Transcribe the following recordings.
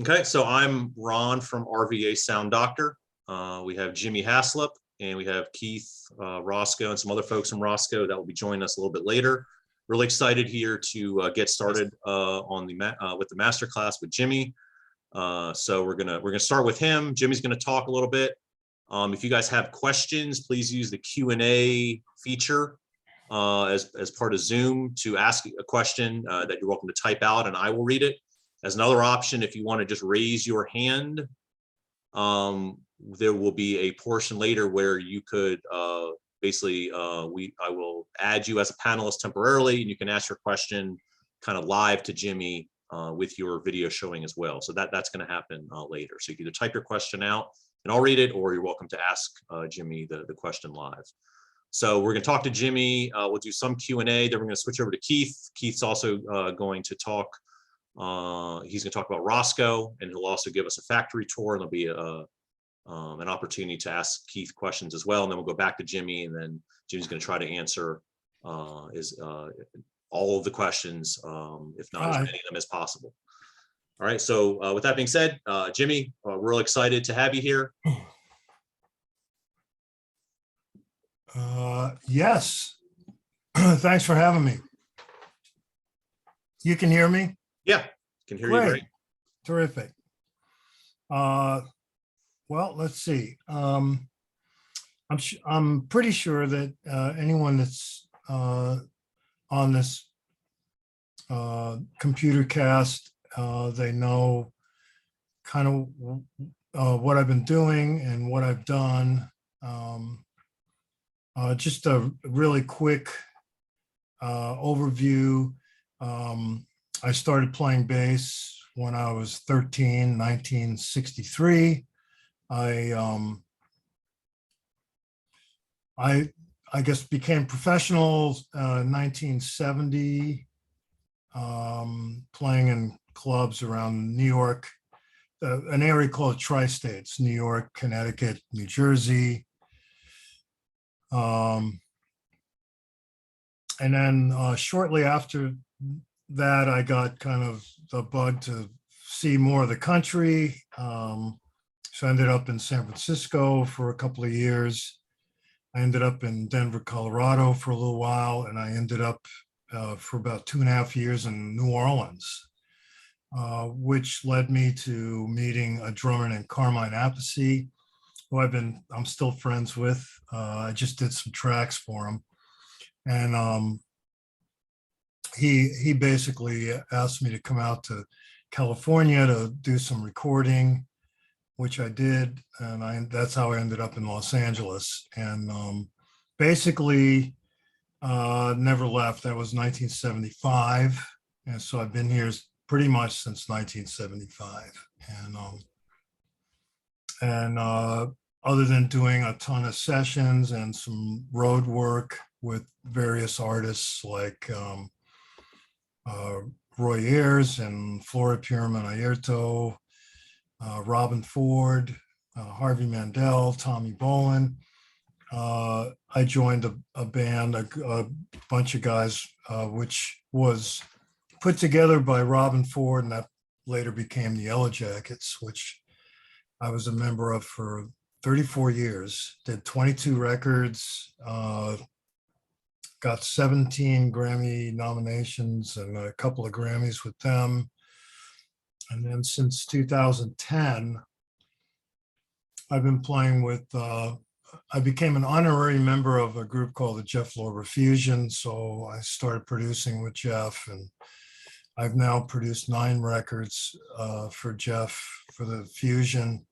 Okay, so I'm Ron from RVA Sound Doctor. We have Jimmy Haslip and we have Keith Roscoe and some other folks from Roscoe that will be joining us a little bit later. Really excited here to get started with the masterclass with Jimmy. So we're gonna start with him. Jimmy's gonna talk a little bit. If you guys have questions, please use the Q&A feature as part of Zoom to ask a question that you're welcome to type out, and I will read it. As another option, if you want to just raise your hand, there will be a portion later where you could basically, I will add you as a panelist temporarily, and you can ask your question kind of live to Jimmy with your video showing as well. So that's going to happen later. So you can either type your question out and I'll read it, or you're welcome to ask Jimmy the question live. So we're going to talk to Jimmy. We'll do some Q&A. Then we're going to switch over to Keith. Keith's also going to talk. He's going to talk about Roscoe, and he'll also give us a factory tour, and there'll be an opportunity to ask Keith questions as well. And then we'll go back to Jimmy, and then Jimmy's going to try to answer all of the questions, if not as many of them as possible. All right. So with that being said, Jimmy, we're real excited to have you here. Yes. Thanks for having me. You can hear me? Yeah, can hear you great. Terrific. Well, let's see. I'm pretty sure that anyone that's on this computer cast, they know kind of what I've been doing and what I've done. Just a really quick overview. I started playing bass when I was 13, 1963. I guess became professional 1970, playing in clubs around New York, an area called Tri-States, New York, Connecticut, New Jersey. And then shortly after that, I got kind of the bug to see more of the country. So I ended up in San Francisco for a couple of years. I ended up in Denver, Colorado for a little while, and I ended up for about 2.5 years in New Orleans, which led me to meeting a drummer named Carmine Appice, who I'm still friends with. I just did some tracks for him. And he basically asked me to come out to California to do some recording, which I did. And that's how I ended up in Los Angeles. And basically never left. That was 1975. And so I've been here pretty much since 1975. And other than doing a ton of sessions and some road work with various artists like Roy Ayers and Flora Pureman Ayerto, Robin Ford, Harvey Mandel, Tommy Bolin. I joined a band, a bunch of guys, which was put together by Robin Ford, and that later became the Yellow Jackets, which I was a member of for 34 years, did 22 records, got 17 Grammy nominations and a couple of Grammys with them. And then since 2010, I've been playing with, I became an honorary member of a group called the Jeff Lorber Fusion. So I started producing with Jeff, and I've now produced 9 records for Jeff for the Fusion.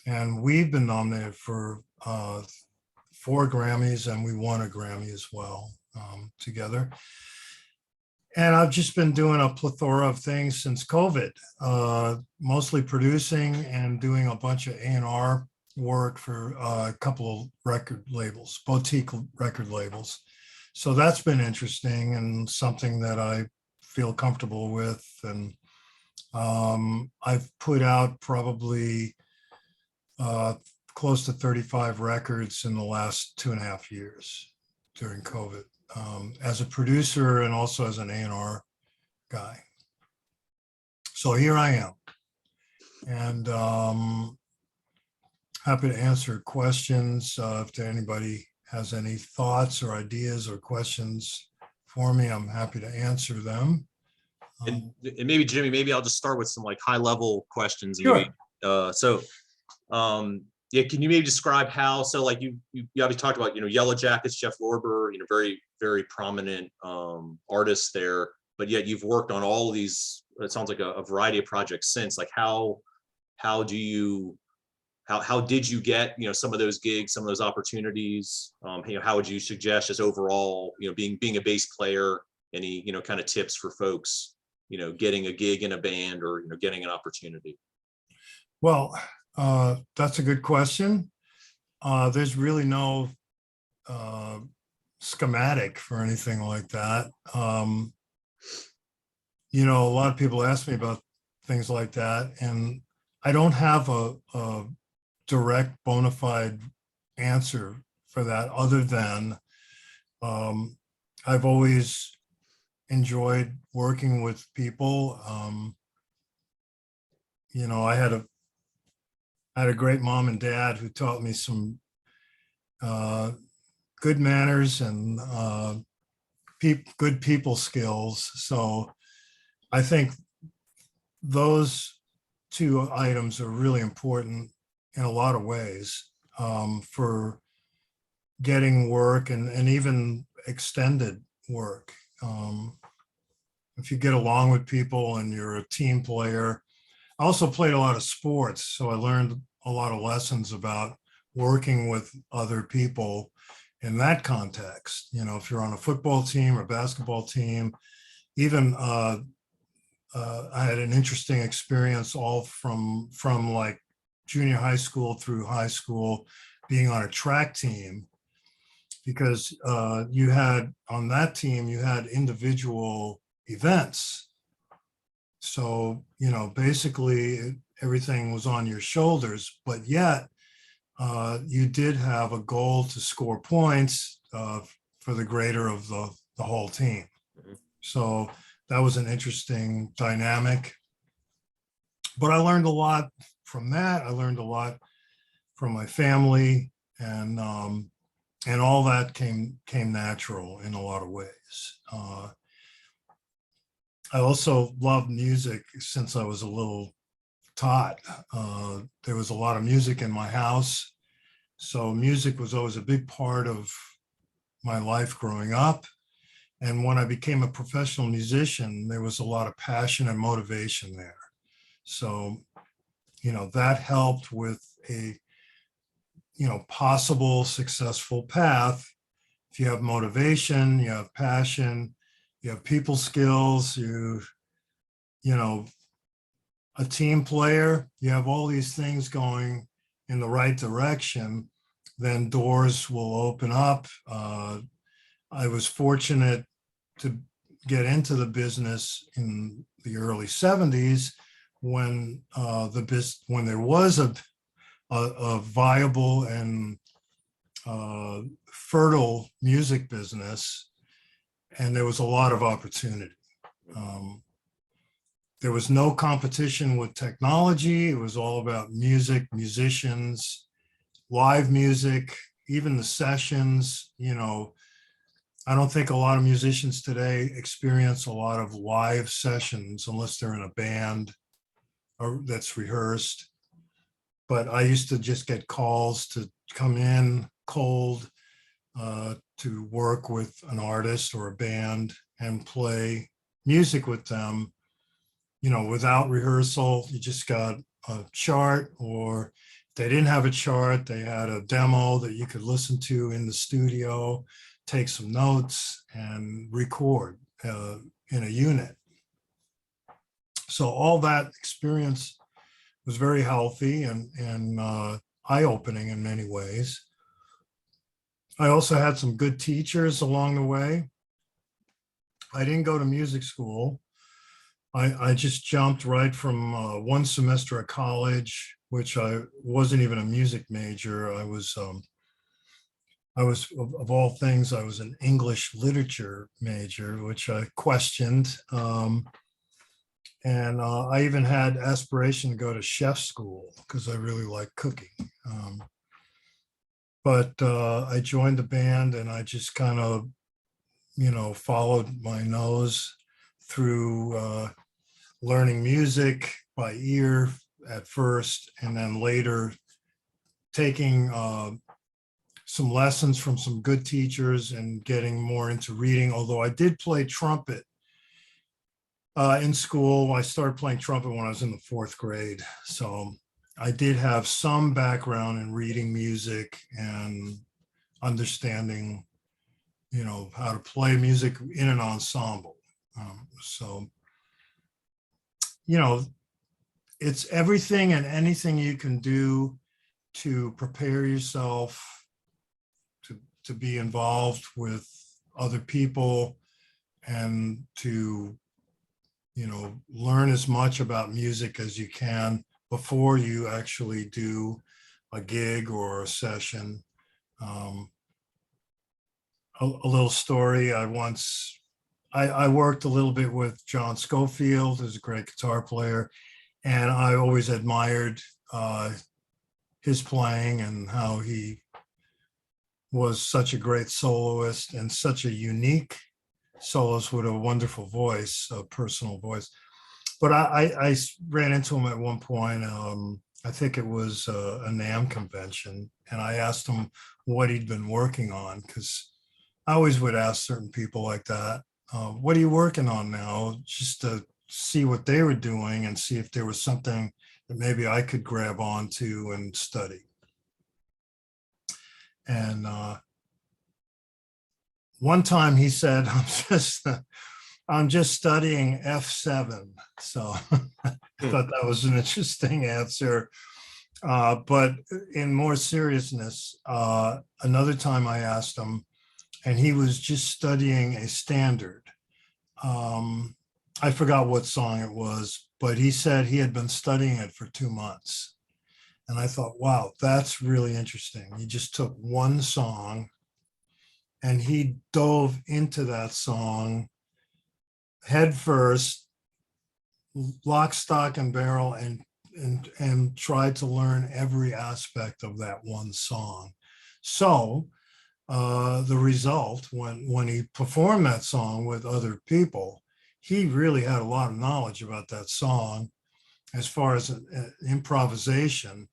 And we've been nominated for 4 Grammys, and we won a Grammy as well together. And I've just been doing a plethora of things since COVID, mostly producing and doing a bunch of A&R work for a couple of record labels, boutique record labels. So that's been interesting and something that I feel comfortable with. And I've put out probably close to 35 records in the last 2.5 years during COVID, as a producer and also as an A&R guy. So here I am. And happy to answer questions. If anybody has any thoughts or ideas or questions for me, I'm happy to answer them. And maybe Jimmy, maybe I'll just start with some like high level questions. Sure. Maybe, yeah, can you maybe describe how, so like you obviously talked about, Yellow Jackets, Jeff Lorber, very, very prominent artists there, but yet you've worked on all of these, it sounds like a variety of projects since. Like how did you get, some of those gigs, some of those opportunities? How would you suggest just overall, being a bass player, any, kind of tips for folks, getting a gig in a band or, getting an opportunity? Well, that's a good question. There's really no schematic for anything like that. A lot of people ask me about things like that, and I don't have a direct bona fide answer for that, other than I've always enjoyed working with people. I had a great mom and dad who taught me some good manners and good people skills. So I think those two items are really important in a lot of ways for getting work and even extended work. If you get along with people and you're a team player. I also played a lot of sports, so I learned a lot of lessons about working with other people in that context. If you're on a football team or basketball team, even I had an interesting experience all from like junior high school through high school, being on a track team, because you had on that team, you had individual events. So, basically everything was on your shoulders, but yet you did have a goal to score points for the greater of the whole team. So that was an interesting dynamic. But I learned a lot from that. I learned a lot from my family, and all that came natural in a lot of ways. I also loved music since I was a little tot. There was a lot of music in my house. So music was always a big part of my life growing up. And when I became a professional musician, there was a lot of passion and motivation there. So, that helped with a, possible successful path. If you have motivation, you have passion, you have people skills, a team player, you have all these things going in the right direction, then doors will open up. I was fortunate to get into the business in the early 70s when there was a viable and fertile music business, and there was a lot of opportunity. There was no competition with technology. It was all about music, musicians, live music, even the sessions. I don't think a lot of musicians today experience a lot of live sessions unless they're in a band or that's rehearsed. But I used to just get calls to come in cold to work with an artist or a band and play music with them, without rehearsal. You just got a chart, or if they didn't have a chart, they had a demo that you could listen to in the studio, take some notes, and record in a unit. So all that experience was very healthy and eye-opening in many ways. I also had some good teachers along the way. I didn't go to music school. I just jumped right from one semester at college, which I wasn't even a music major. I was of all things, I was an English literature major, which I questioned. And I even had aspiration to go to chef school because I really like cooking. But I joined the band and I just kind of, followed my nose through learning music by ear at first, and then later taking some lessons from some good teachers and getting more into reading. Although I did play trumpet in school. I started playing trumpet when I was in the 4th grade. So I did have some background in reading music and understanding, how to play music in an ensemble. So, it's everything and anything you can do to prepare yourself to be involved with other people and to, learn as much about music as you can before you actually do a gig or a session. A little story. I worked a little bit with John Scofield, who's a great guitar player, and I always admired his playing and how he was such a great soloist and such a unique soloist with a wonderful voice, a personal voice. But I ran into him at one point. I think it was a NAMM convention, and I asked him what he'd been working on, because I always would ask certain people like that, what are you working on now? Just to see what they were doing and see if there was something that maybe I could grab onto and study. And one time he said, I'm just studying F7. So I thought that was an interesting answer. But in more seriousness, another time I asked him, and he was just studying a standard. I forgot what song it was, but he said he had been studying it for 2 months. And I thought, wow, that's really interesting. He just took one song and he dove into that song head first, lock, stock, and barrel, and tried to learn every aspect of that one song. So the result, when he performed that song with other people, he really had a lot of knowledge about that song. As far as improvisation,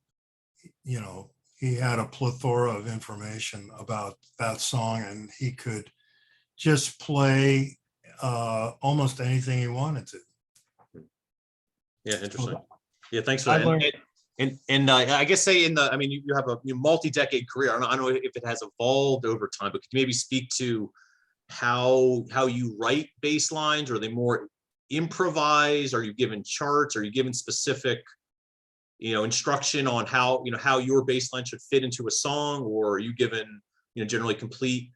he had a plethora of information about that song, and he could just play almost anything he wanted to. Yeah, interesting. Yeah, thanks for I that. learned- And I guess say you have a multi-decade career. I don't know if it has evolved over time, but could you maybe speak to how you write bass lines? Are they more improvised? Are you given charts? Are you given specific instruction on how your bass line should fit into a song, or are you given generally complete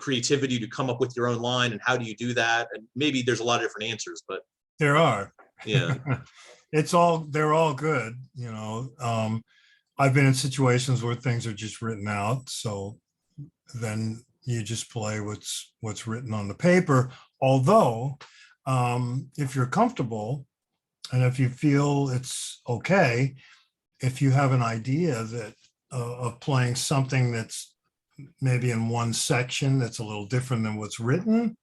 creativity to come up with your own line? And how do you do that? And maybe there's a lot of different answers, but there are. Yeah. They're all good. I've been in situations where things are just written out, so then you just play what's written on the paper. Although if you're comfortable and if you feel it's okay, if you have an idea that of playing something that's maybe in one section that's a little different than what's written,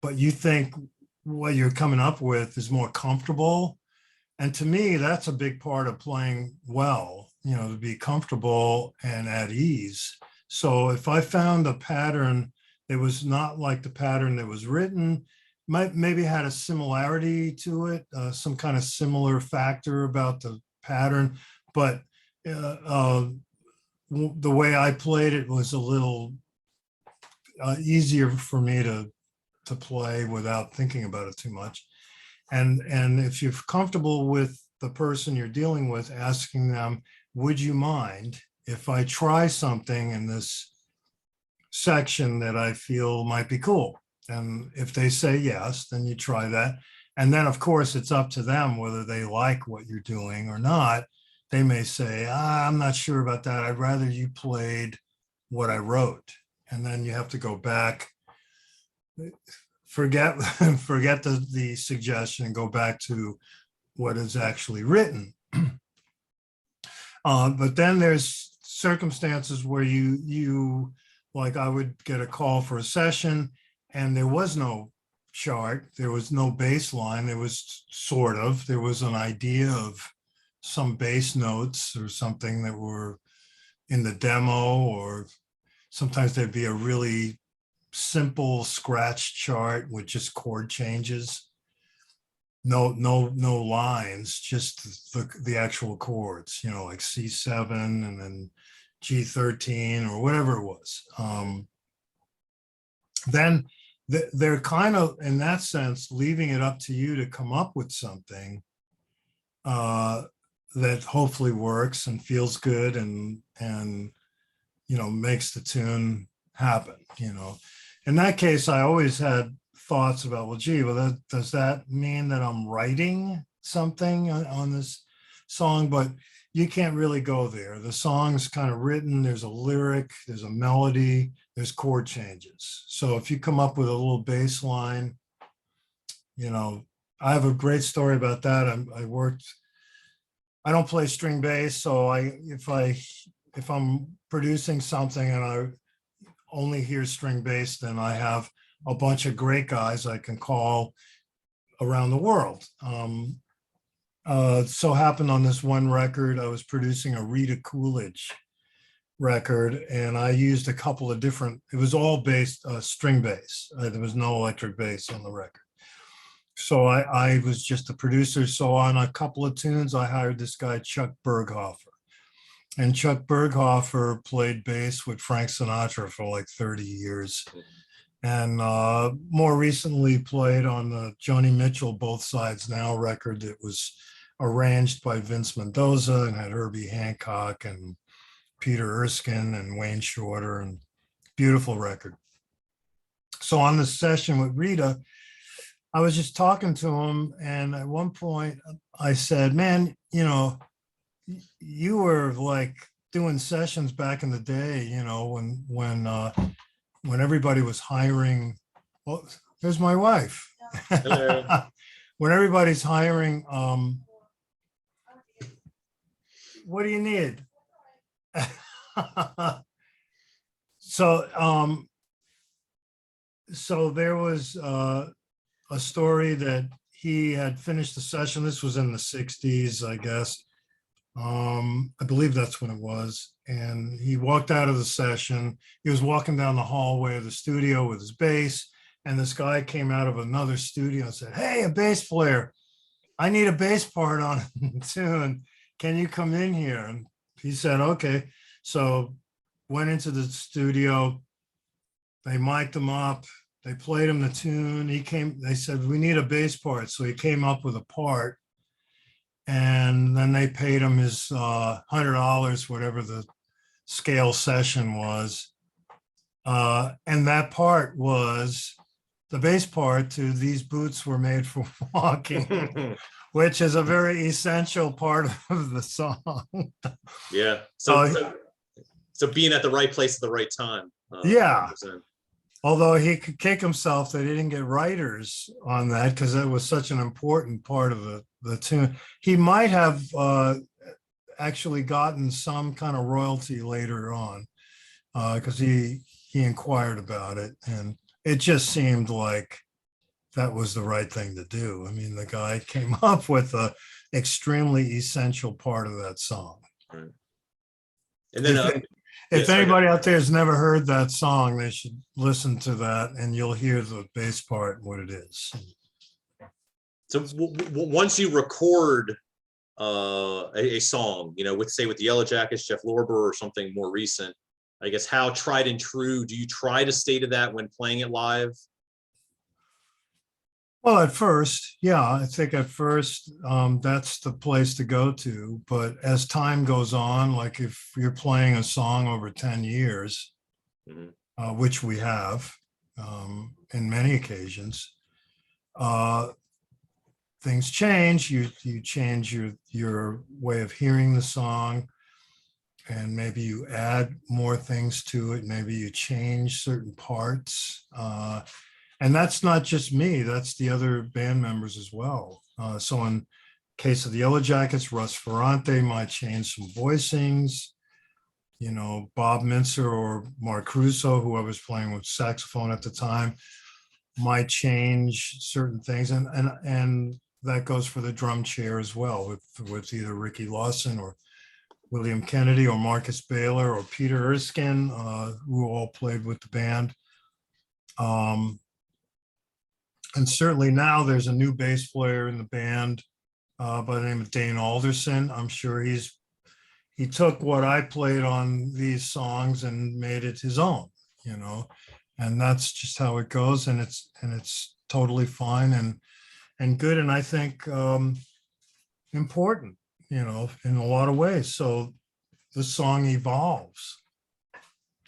but you think what you're coming up with is more comfortable. And to me, that's a big part of playing well, to be comfortable and at ease. So if I found a pattern that was not like the pattern that was written, maybe had a similarity to it, some kind of similar factor about the pattern, but the way I played it was a little easier for me to play without thinking about it too much. And if you're comfortable with the person you're dealing with, asking them, would you mind if I try something in this section that I feel might be cool? And if they say yes, then you try that. And then, of course, it's up to them whether they like what you're doing or not. They may say, I'm not sure about that. I'd rather you played what I wrote. And then you have to go back forget forget the suggestion and go back to what is actually written. But then there's circumstances where you like I would get a call for a session and there was no chart, there was no baseline, there was an idea of some bass notes or something that were in the demo, or sometimes there'd be a really simple scratch chart with just chord changes. No lines, just the actual chords, like C7 and then G13 or whatever it was. Then they're kind of, in that sense, leaving it up to you to come up with something that hopefully works and feels good and makes the tune happen. In that case, I always had thoughts about, well, gee, well, does that mean that I'm writing something on this song? But you can't really go there. The song's kind of written, there's a lyric, there's a melody, there's chord changes. So if you come up with a little bass line, I have a great story about that. I don't play string bass, so if I'm producing something and I only hear string bass, then I have a bunch of great guys I can call around the world. So happened on this one record, I was producing a Rita Coolidge record, and I used a couple of different, it was all based string bass. There was no electric bass on the record. So I was just a producer. So on a couple of tunes, I hired this guy, Chuck Berghofer. And Chuck Berghofer played bass with Frank Sinatra for like 30 years. And more recently played on the Joni Mitchell Both Sides Now record that was arranged by Vince Mendoza and had Herbie Hancock and Peter Erskine and Wayne Shorter, and beautiful record. So on the session with Rita, I was just talking to him, and at one point I said, man, you were like doing sessions back in the day, when everybody was hiring. Well, there's my wife. When everybody's hiring, what do you need? So there was a story that he had finished the session. This was in the 60s, I guess. I believe that's when it was. And he walked out of the session. He was walking down the hallway of the studio with his bass. And this guy came out of another studio and said, hey, a bass player, I need a bass part on a tune. Can you come in here? And he said, okay. So went into the studio. They mic'd him up. They played him the tune. They said, we need a bass part. So he came up with a part. And then they paid him his $100, whatever the scale session was. And that part was the bass part to These Boots Were Made for Walking, which is a very essential part of the song. Yeah. So being at the right place at the right time. Yeah. 100%. Although he could kick himself that he didn't get writers on that, because that was such an important part of the tune. He might have actually gotten some kind of royalty later on, because he inquired about it, and it just seemed like that was the right thing to do. I mean, the guy came up with a extremely essential part of that song. Right. And then if anybody out there has never heard that song, they should listen to that, and you'll hear the bass part and what it is. So once you record a song, with the Yellow Jackets, Jeff Lorber, or something more recent, I guess, how tried and true do you try to stay to that when playing it live? Well, at first, yeah, I think at first that's the place to go to. But as time goes on, like if you're playing a song over 10 years, which we have in many occasions, things change. You change your way of hearing the song, and maybe you add more things to it. Maybe you change certain parts. And that's not just me, that's the other band members as well. So in case of the Yellow Jackets, Russ Ferrante might change some voicings. You know, Bob Mintzer or Mark Russo, who I was playing with saxophone at the time, might change certain things. And that goes for the drum chair as well, with either Ricky Lawson or William Kennedy or Marcus Baylor or Peter Erskine, who all played with the band. And certainly now there's a new bass player in the band by the name of Dane Alderson. I'm sure he took what I played on these songs and made it his own, you know, and that's just how it goes. And it's totally fine and good. And I think important, you know, in a lot of ways. So the song evolves.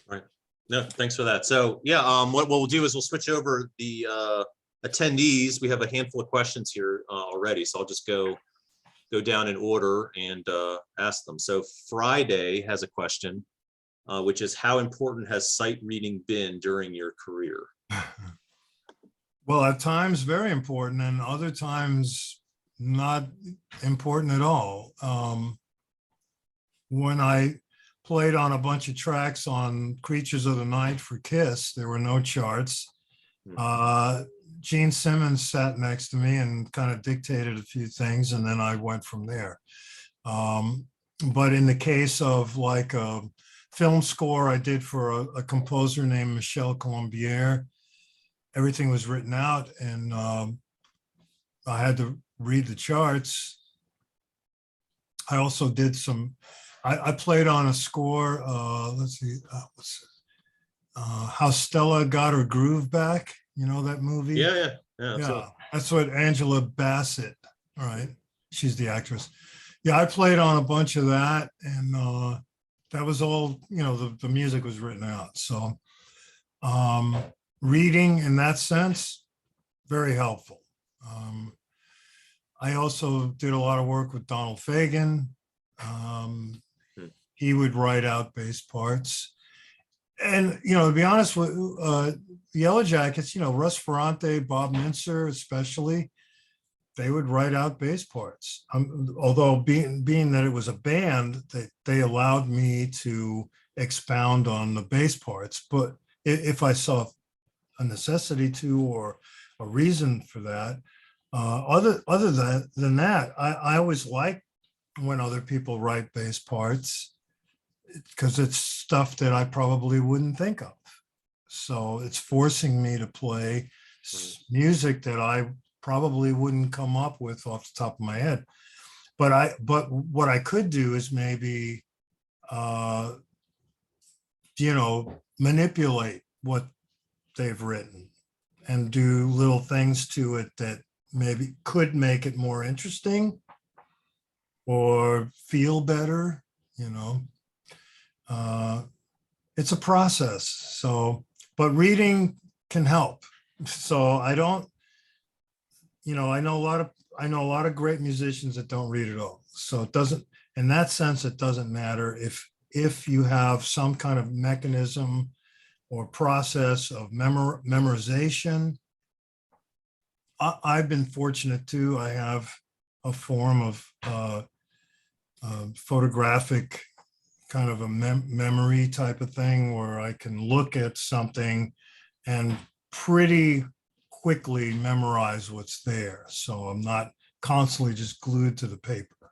Right. No, thanks for that. So yeah, what we'll do is we'll switch over the attendees. We have a handful of questions here already, so I'll just go down in order and ask them. So Friday has a question, which is, how important has sight reading been during your career? Well, at times very important, and other times not important at all. When I played on a bunch of tracks on Creatures of the Night for Kiss, there were no charts. Gene Simmons sat next to me and kind of dictated a few things, and then I went from there. But in the case of like a film score I did for a composer named Michel Colombier, everything was written out, and I had to read the charts. I also did I played on a score, let's see, How Stella Got Her Groove Back. You know that movie? Yeah. That's what Angela Bassett, right? She's the actress. Yeah, I played on a bunch of that, and that was all, you know, the music was written out. So reading in that sense, very helpful. I also did a lot of work with Donald Fagen. He would write out bass parts. And, you know, to be honest with the Yellow Jackets, you know, Russ Ferrante, Bob Mintzer especially, they would write out bass parts. Although being that it was a band, they allowed me to expound on the bass parts. But if I saw a necessity to, or a reason for that, other than that, I always like when other people write bass parts, because it's stuff that I probably wouldn't think of. So it's forcing me to play music that I probably wouldn't come up with off the top of my head. But what I could do is maybe, you know, manipulate what they've written and do little things to it that maybe could make it more interesting or feel better, you know. It's a process. So, but reading can help. So I don't, you know, I know a lot of great musicians that don't read at all. So it doesn't, in that sense, it doesn't matter if you have some kind of mechanism or process of memorization. I've been fortunate too. I have a form of photographic kind of a memory type of thing where I can look at something and pretty quickly memorize what's there. So I'm not constantly just glued to the paper.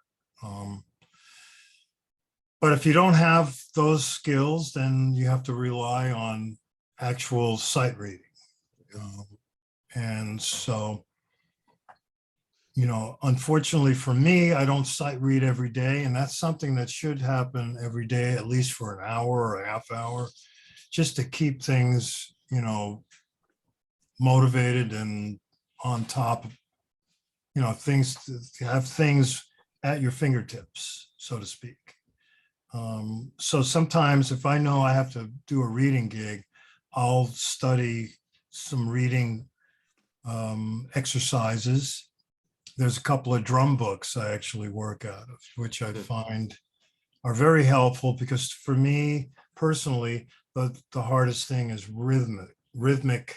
But if you don't have those skills, then you have to rely on actual sight reading. And so, you know, unfortunately for me, I don't sight read every day, and that's something that should happen every day, at least for an hour or a half hour, just to keep things, you know, motivated and on top of, you know, things, to have things at your fingertips, so to speak. So sometimes if I know I have to do a reading gig, I'll study some reading exercises. There's a couple of drum books I actually work out of, which I find are very helpful, because for me personally, the hardest thing is rhythmic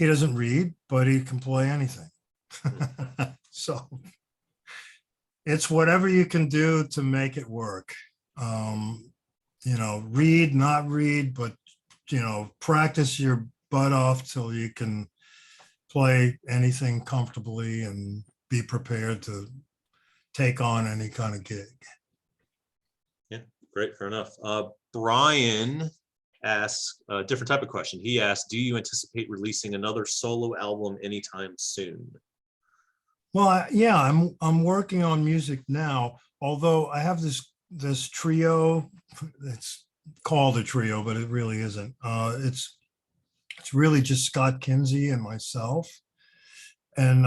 He doesn't read, but he can play anything. So it's whatever you can do to make it work. Read, not read, but, practice your butt off till you can play anything comfortably and be prepared to take on any kind of gig. Yeah, great, fair enough. Brian asks a different type of question. He asked, do you anticipate releasing another solo album anytime soon? Well, yeah, I'm working on music now, although I have this trio. It's called a trio, but it really isn't. It's really just Scott Kinsey and myself. And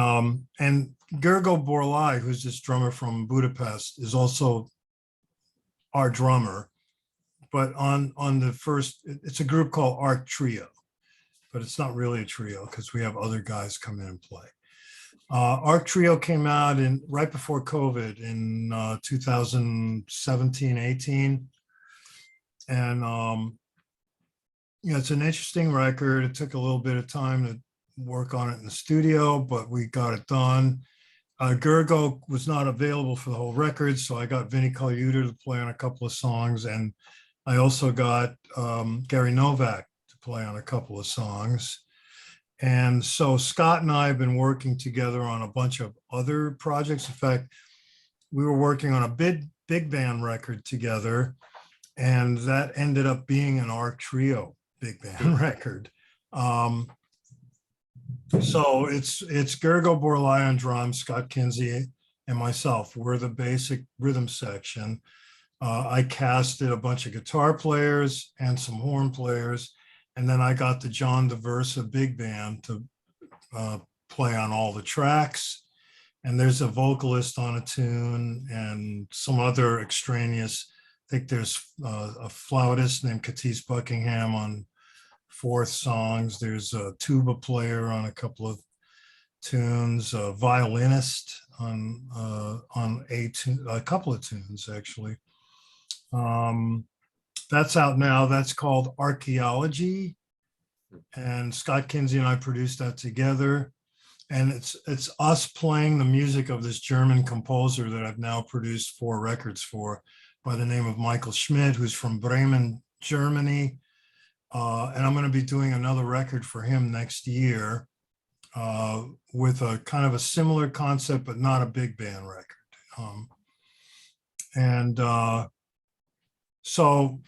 Gergo Borlai, who's this drummer from Budapest, is also our drummer. But on the first, it's a group called Arc Trio, but it's not really a trio because we have other guys come in and play. Arc Trio came out right before COVID in 2017, 18. And it's an interesting record. It took a little bit of time to work on it in the studio, but we got it done. Gergo was not available for the whole record, so I got Vinny Colaiuta to play on a couple of songs, and I also got Gary Novak to play on a couple of songs. And so Scott and I have been working together on a bunch of other projects. In fact, we were working on a big band record together, and that ended up being an Arc Trio big band record. So it's Gergo Borlai on drums, Scott Kinsey, and myself. We're the basic rhythm section. I casted a bunch of guitar players and some horn players, and then I got the John DeVersa big band to play on all the tracks. And there's a vocalist on a tune and some other extraneous. I think there's a flautist named Katis Buckingham on 4th songs. There's a tuba player on a couple of tunes, a violinist on a couple of tunes, actually. That's out now. That's called Archaeology. And Scott Kinsey and I produced that together. And it's us playing the music of this German composer that I've now produced 4 records for, by the name of Michael Schmidt, who's from Bremen, Germany. And I'm going to be doing another record for him next year with a kind of a similar concept, but not a big band record. So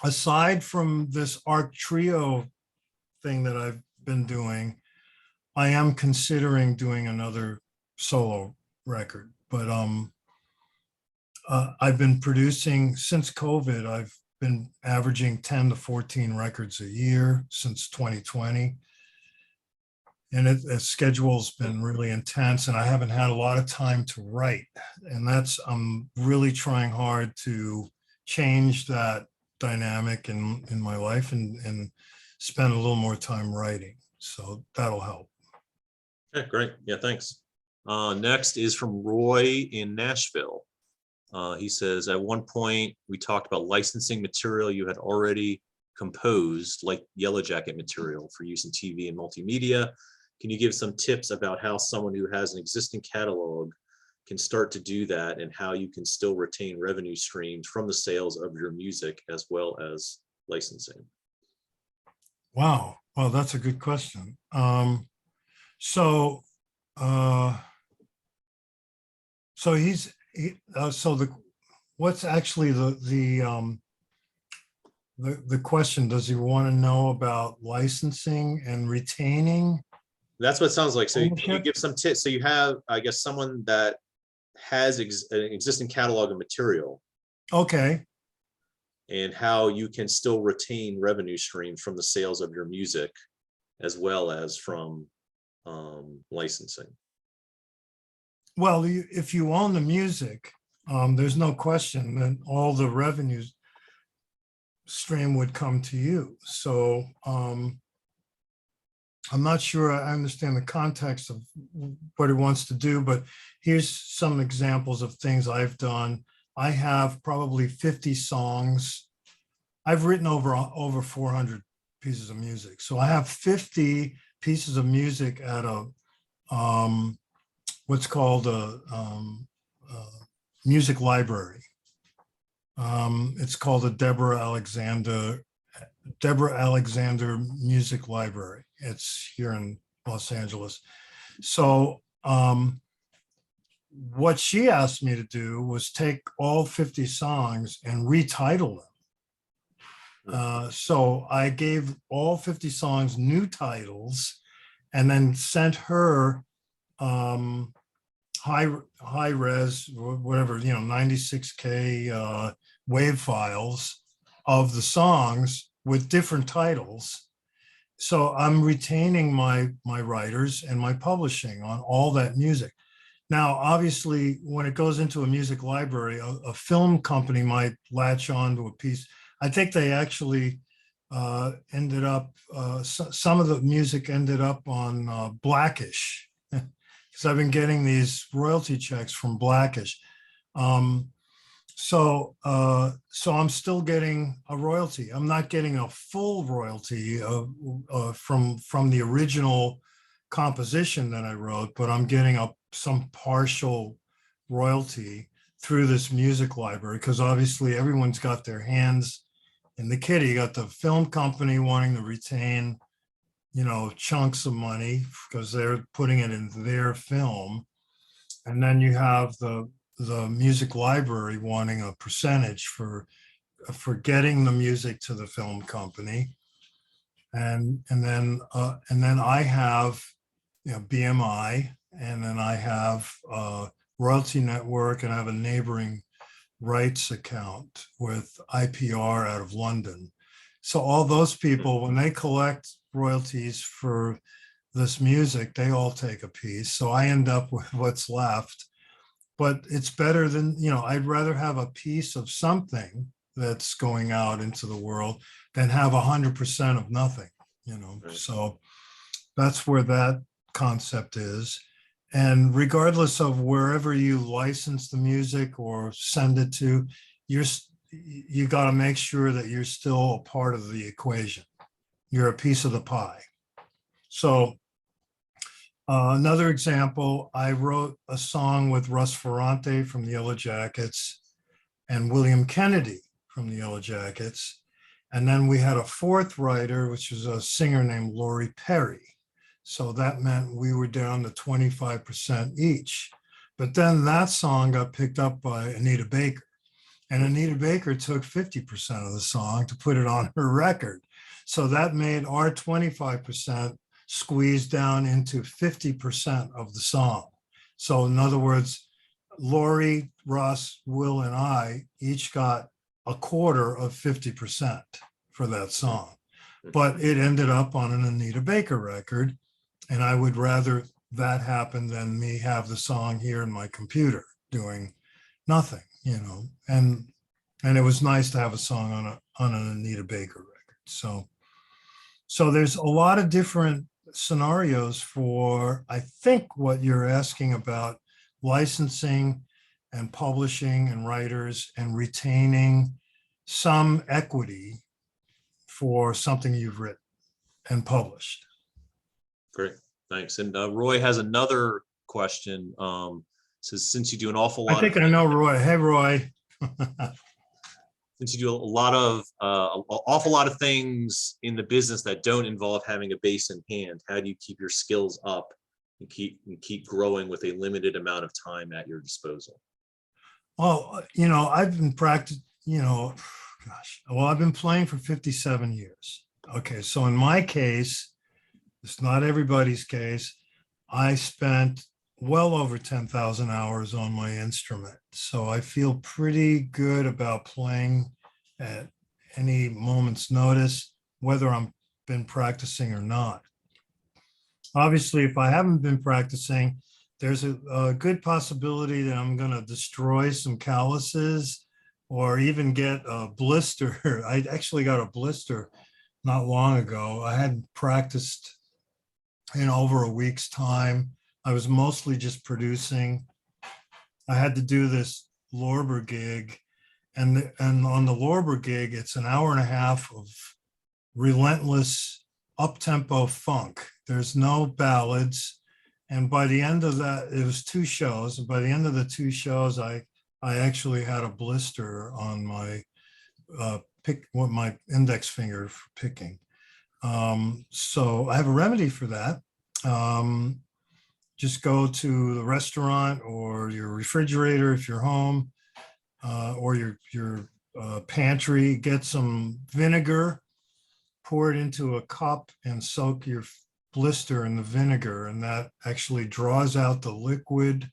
aside from this Arc Trio thing that I've been doing, I am considering doing another solo record. But I've been producing since COVID. I've been averaging 10 to 14 records a year since 2020. And the schedule's been really intense, and I haven't had a lot of time to write. And I'm really trying hard to change that dynamic in my life and spend a little more time writing. So that'll help. Okay, great. Yeah, thanks. Next is from Roy in Nashville. He says, at one point we talked about licensing material you had already composed, like Yellow Jacket material for use in TV and multimedia. Can you give some tips about how someone who has an existing catalog can start to do that, and how you can still retain revenue streams from the sales of your music as well as licensing? Wow. Well, that's a good question. What's actually the question? Does he want to know about licensing and retaining? That's what it sounds like. So you give some tips. So you have, I guess, someone that has an existing catalog of material. Okay. And how you can still retain revenue streams from the sales of your music as well as from licensing. Well, if you own the music, there's no question that all the revenue stream would come to you. So I'm not sure I understand the context of what he wants to do, but here's some examples of things I've done. I have probably 50 songs. I've written over 400 pieces of music. So I have 50 pieces of music at a what's called a music library. It's called the Deborah Alexander Music Library. It's here in Los Angeles. So what she asked me to do was take all 50 songs and retitle them. So I gave all 50 songs new titles and then sent her high res, whatever, 96K wave files of the songs with different titles. So I'm retaining my writers and my publishing on all that music. Now, obviously, when it goes into a music library, a film company might latch on to a piece. I think they actually ended up, some of the music ended up on Blackish, because I've been getting these royalty checks from Blackish. So I'm still getting a royalty. I'm not getting a full royalty from the original composition that I wrote, but I'm getting some partial royalty through this music library, because obviously everyone's got their hands in the kitty. You got the film company wanting to retain, chunks of money because they're putting it in their film. And then you have the music library wanting a percentage for getting the music to the film company. And then I have, BMI, and then I have Royalty Network, and I have a neighboring rights account with IPR out of London. So all those people, when they collect royalties for this music, they all take a piece. So I end up with what's left. But it's better than, I'd rather have a piece of something that's going out into the world than have 100% of nothing, Right. So that's where that concept is. And regardless of wherever you license the music or send it to, you got to make sure that you're still a part of the equation. You're a piece of the pie. So another example, I wrote a song with Russ Ferrante from the Yellow Jackets and William Kennedy from the Yellow Jackets. And then we had a fourth writer, which was a singer named Lori Perry. So that meant we were down to 25% each. But then that song got picked up by Anita Baker. And Anita Baker took 50% of the song to put it on her record. So that made our 25% squeeze down into 50% of the song. So in other words, Lori, Russ, Will, and I each got a quarter of 50% for that song. But it ended up on an Anita Baker record. And I would rather that happen than me have the song here in my computer doing nothing, and it was nice to have a song on an Anita Baker record. So there's a lot of different scenarios for, I think, what you're asking about licensing and publishing and writers and retaining some equity for something you've written and published. Great, thanks. And Roy has another question. Says, since you do an awful lot, I think I know Roy. Hey, Roy. Since you do awful lot of things in the business that don't involve having a bass in hand, how do you keep your skills up and keep growing with a limited amount of time at your disposal? Well, I've been practicing, I've been playing for 57 years. Okay, so in my case, it's not everybody's case. I spent well over 10,000 hours on my instrument. So I feel pretty good about playing at any moment's notice, whether I'm been practicing or not. Obviously, if I haven't been practicing, there's a good possibility that I'm going to destroy some calluses or even get a blister. I actually got a blister not long ago. I hadn't practiced in over a week's time. I was mostly just producing. I had to do this Lorber gig, and on the Lorber gig, it's an hour and a half of relentless up-tempo funk. There's no ballads. And by the end of that, it was 2 shows. And by the end of the 2 shows, I actually had a blister on my my index finger for picking. So I have a remedy for that. Just go to the restaurant or your refrigerator if you're home, or your pantry, get some vinegar, pour it into a cup and soak your blister in the vinegar, and that actually draws out the liquid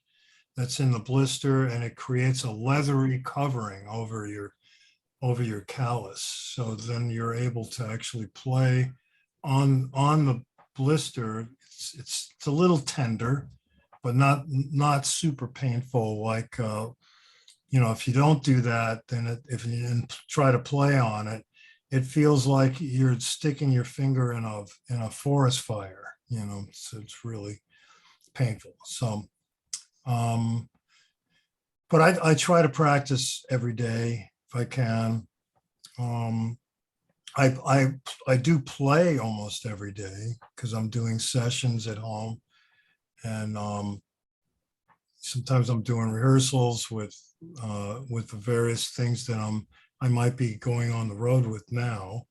that's in the blister, and it creates a leathery covering over your callus. So then you're able to actually play on the blister. It's a little tender, but not super painful. Like if you don't do that, then if you try to play on it, it feels like you're sticking your finger in a forest fire. So it's really painful. So, but I try to practice every day if I can. I do play almost every day because I'm doing sessions at home, and sometimes I'm doing rehearsals with the various things that I might be going on the road with now.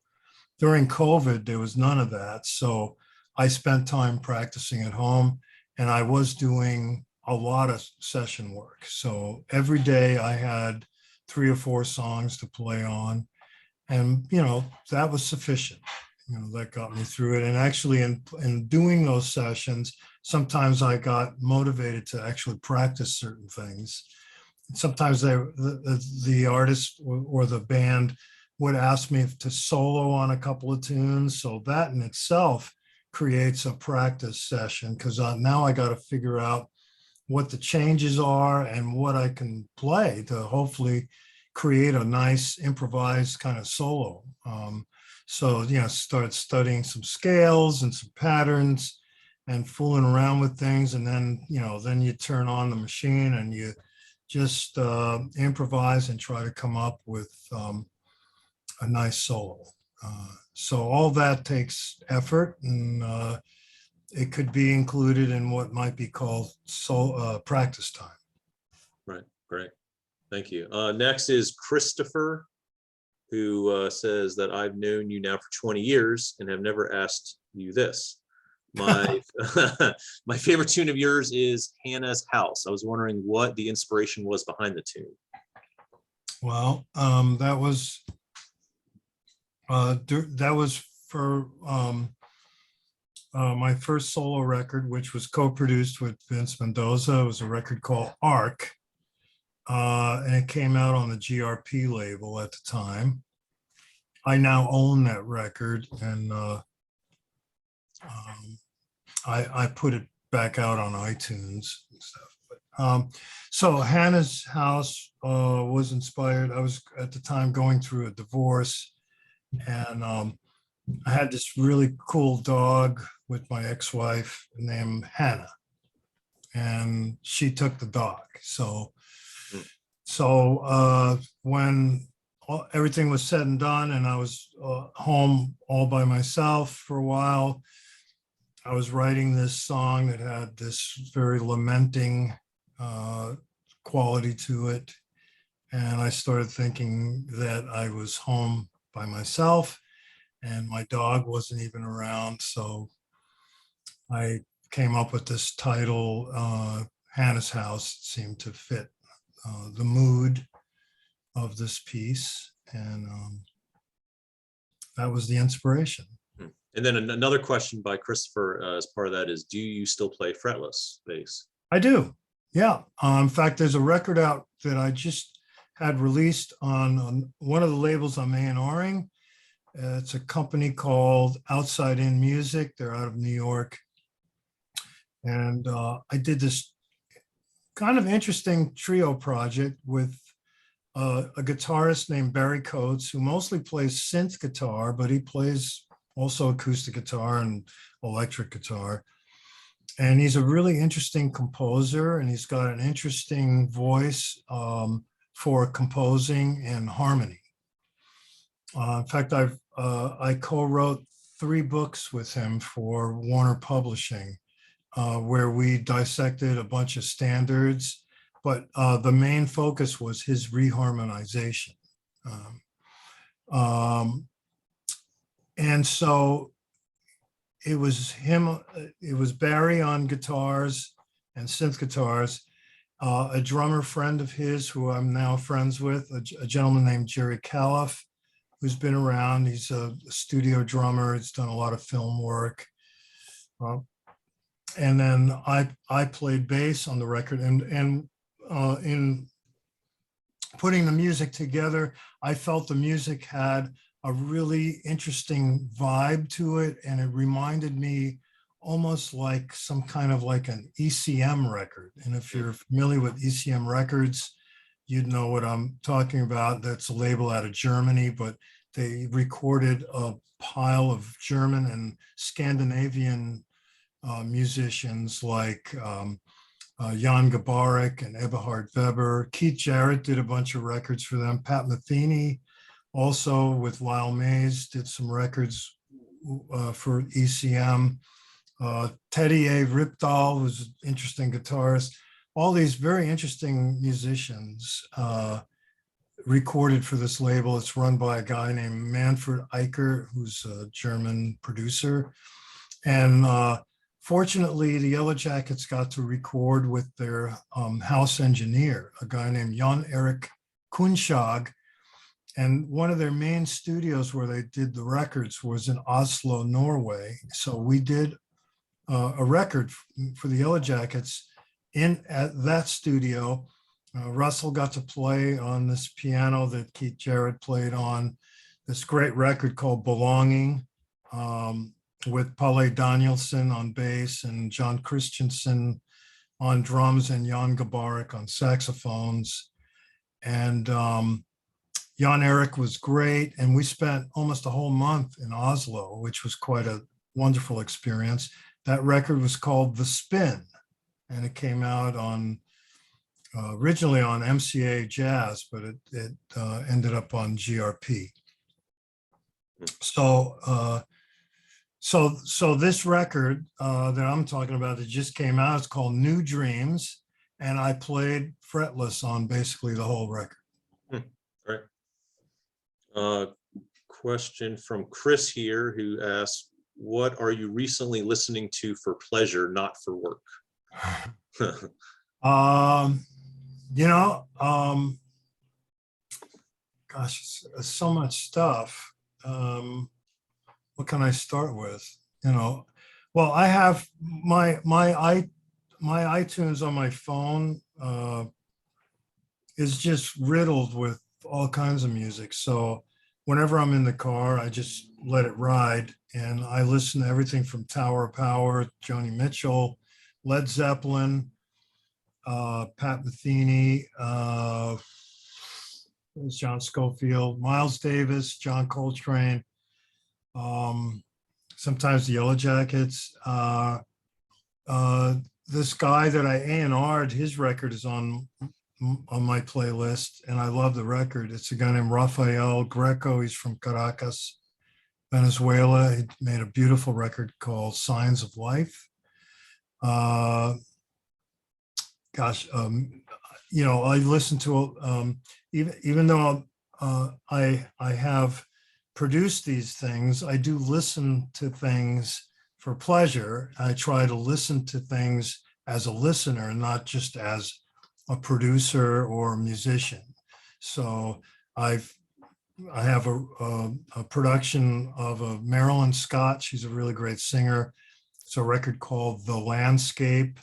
During COVID, there was none of that, so I spent time practicing at home, and I was doing a lot of session work. So every day I had 3 or 4 songs to play on. And, that was sufficient. That got me through it. And actually in doing those sessions, sometimes I got motivated to actually practice certain things. Sometimes the artist or the band would ask me to solo on a couple of tunes. So that in itself creates a practice session, because now I got to figure out what the changes are and what I can play to hopefully create a nice improvised kind of solo. So start studying some scales and some patterns and fooling around with things. And then, then you turn on the machine and you just improvise and try to come up with a nice solo. So all that takes effort, and it could be included in what might be called practice time. Right, great. Thank you. Next is Christopher, who says that I've known you now for 20 years and have never asked you this. My my favorite tune of yours is Hannah's House. I was wondering what the inspiration was behind the tune. Well, that was for my first solo record, which was co-produced with Vince Mendoza. It was a record called Arc, and it came out on the GRP label at the time. I now own that record, and I put it back out on iTunes and stuff. But, so Hannah's House was inspired. I was at the time going through a divorce, and I had this really cool dog with my ex-wife named Hannah, and she took the dog. So when everything was said and done, and I was home all by myself for a while, I was writing this song that had this very lamenting quality to it. And I started thinking that I was home by myself and my dog wasn't even around. So I came up with this title, Hannah's House. It seemed to fit the mood of this piece. And that was the inspiration. And then another question by Christopher as part of that is, do you still play fretless bass? I do. Yeah. In fact, there's a record out that I just had released on one of the labels I'm A&Ring. It's a company called Outside In Music. They're out of New York. And I did this kind of interesting trio project with a guitarist named Barry Coates, who mostly plays synth guitar, but he plays also acoustic guitar and electric guitar. And he's a really interesting composer, and he's got an interesting voice for composing and harmony. In fact, I co-wrote 3 books with him for Warner Publishing, where we dissected a bunch of standards, but the main focus was his reharmonization. Um, um, and so it was him, it was Barry on guitars and synth guitars, a drummer friend of his who I'm now friends with, a gentleman named Jerry Califf, who's been around. He's a studio drummer. He's done a lot of film work. And then I played bass on the record. And in putting the music together, I felt the music had a really interesting vibe to it. And it reminded me almost like some kind of like an ECM record. And if you're familiar with ECM records, you'd know what I'm talking about. That's a label out of Germany, but they recorded a pile of German and Scandinavian musicians like Jan Gabarek and Eberhard Weber. Keith Jarrett did a bunch of records for them. Pat Metheny also with Lyle Mays did some records for ECM. Teddy A. Ripdahl was an interesting guitarist. All these very interesting musicians recorded for this label. It's run by a guy named Manfred Eicher, who's a German producer. And fortunately, the Yellow Jackets got to record with their house engineer, a guy named Jan Erik Kunschag. And one of their main studios where they did the records was in Oslo, Norway. So we did a record for the Yellow Jackets at that studio. Russell got to play on this piano that Keith Jarrett played on, this great record called Belonging, with Palle Danielson on bass and John Christensen on drums and Jan Gabarek on saxophones. And Jan Erik was great. And we spent almost a whole month in Oslo, which was quite a wonderful experience. That record was called The Spin, and it came out on originally on MCA Jazz, but it ended up on GRP. So this record that I'm talking about that just came out, it's called New Dreams, and I played fretless on basically the whole record. Right. Question from Chris here, who asks, what are you recently listening to for pleasure, not for work? Gosh, so much stuff. What can I start with? Well, I have my iTunes on my phone is just riddled with all kinds of music. So whenever I'm in the car, I just let it ride, and I listen to everything from Tower of Power, Joni Mitchell, Led Zeppelin, Pat Metheny, John Scofield, Miles Davis, John Coltrane, sometimes the Yellow Jackets. This guy that I A&R'd, his record is on my playlist, and I love the record. It's a guy named Rafael Greco. He's from Caracas, Venezuela. He made a beautiful record called Signs of Life. I listen to, even though I have produced these things, I do listen to things for pleasure. I try to listen to things as a listener, not just as a producer or a musician. So I have a production of a Marilyn Scott. She's a really great singer. It's a record called The Landscape.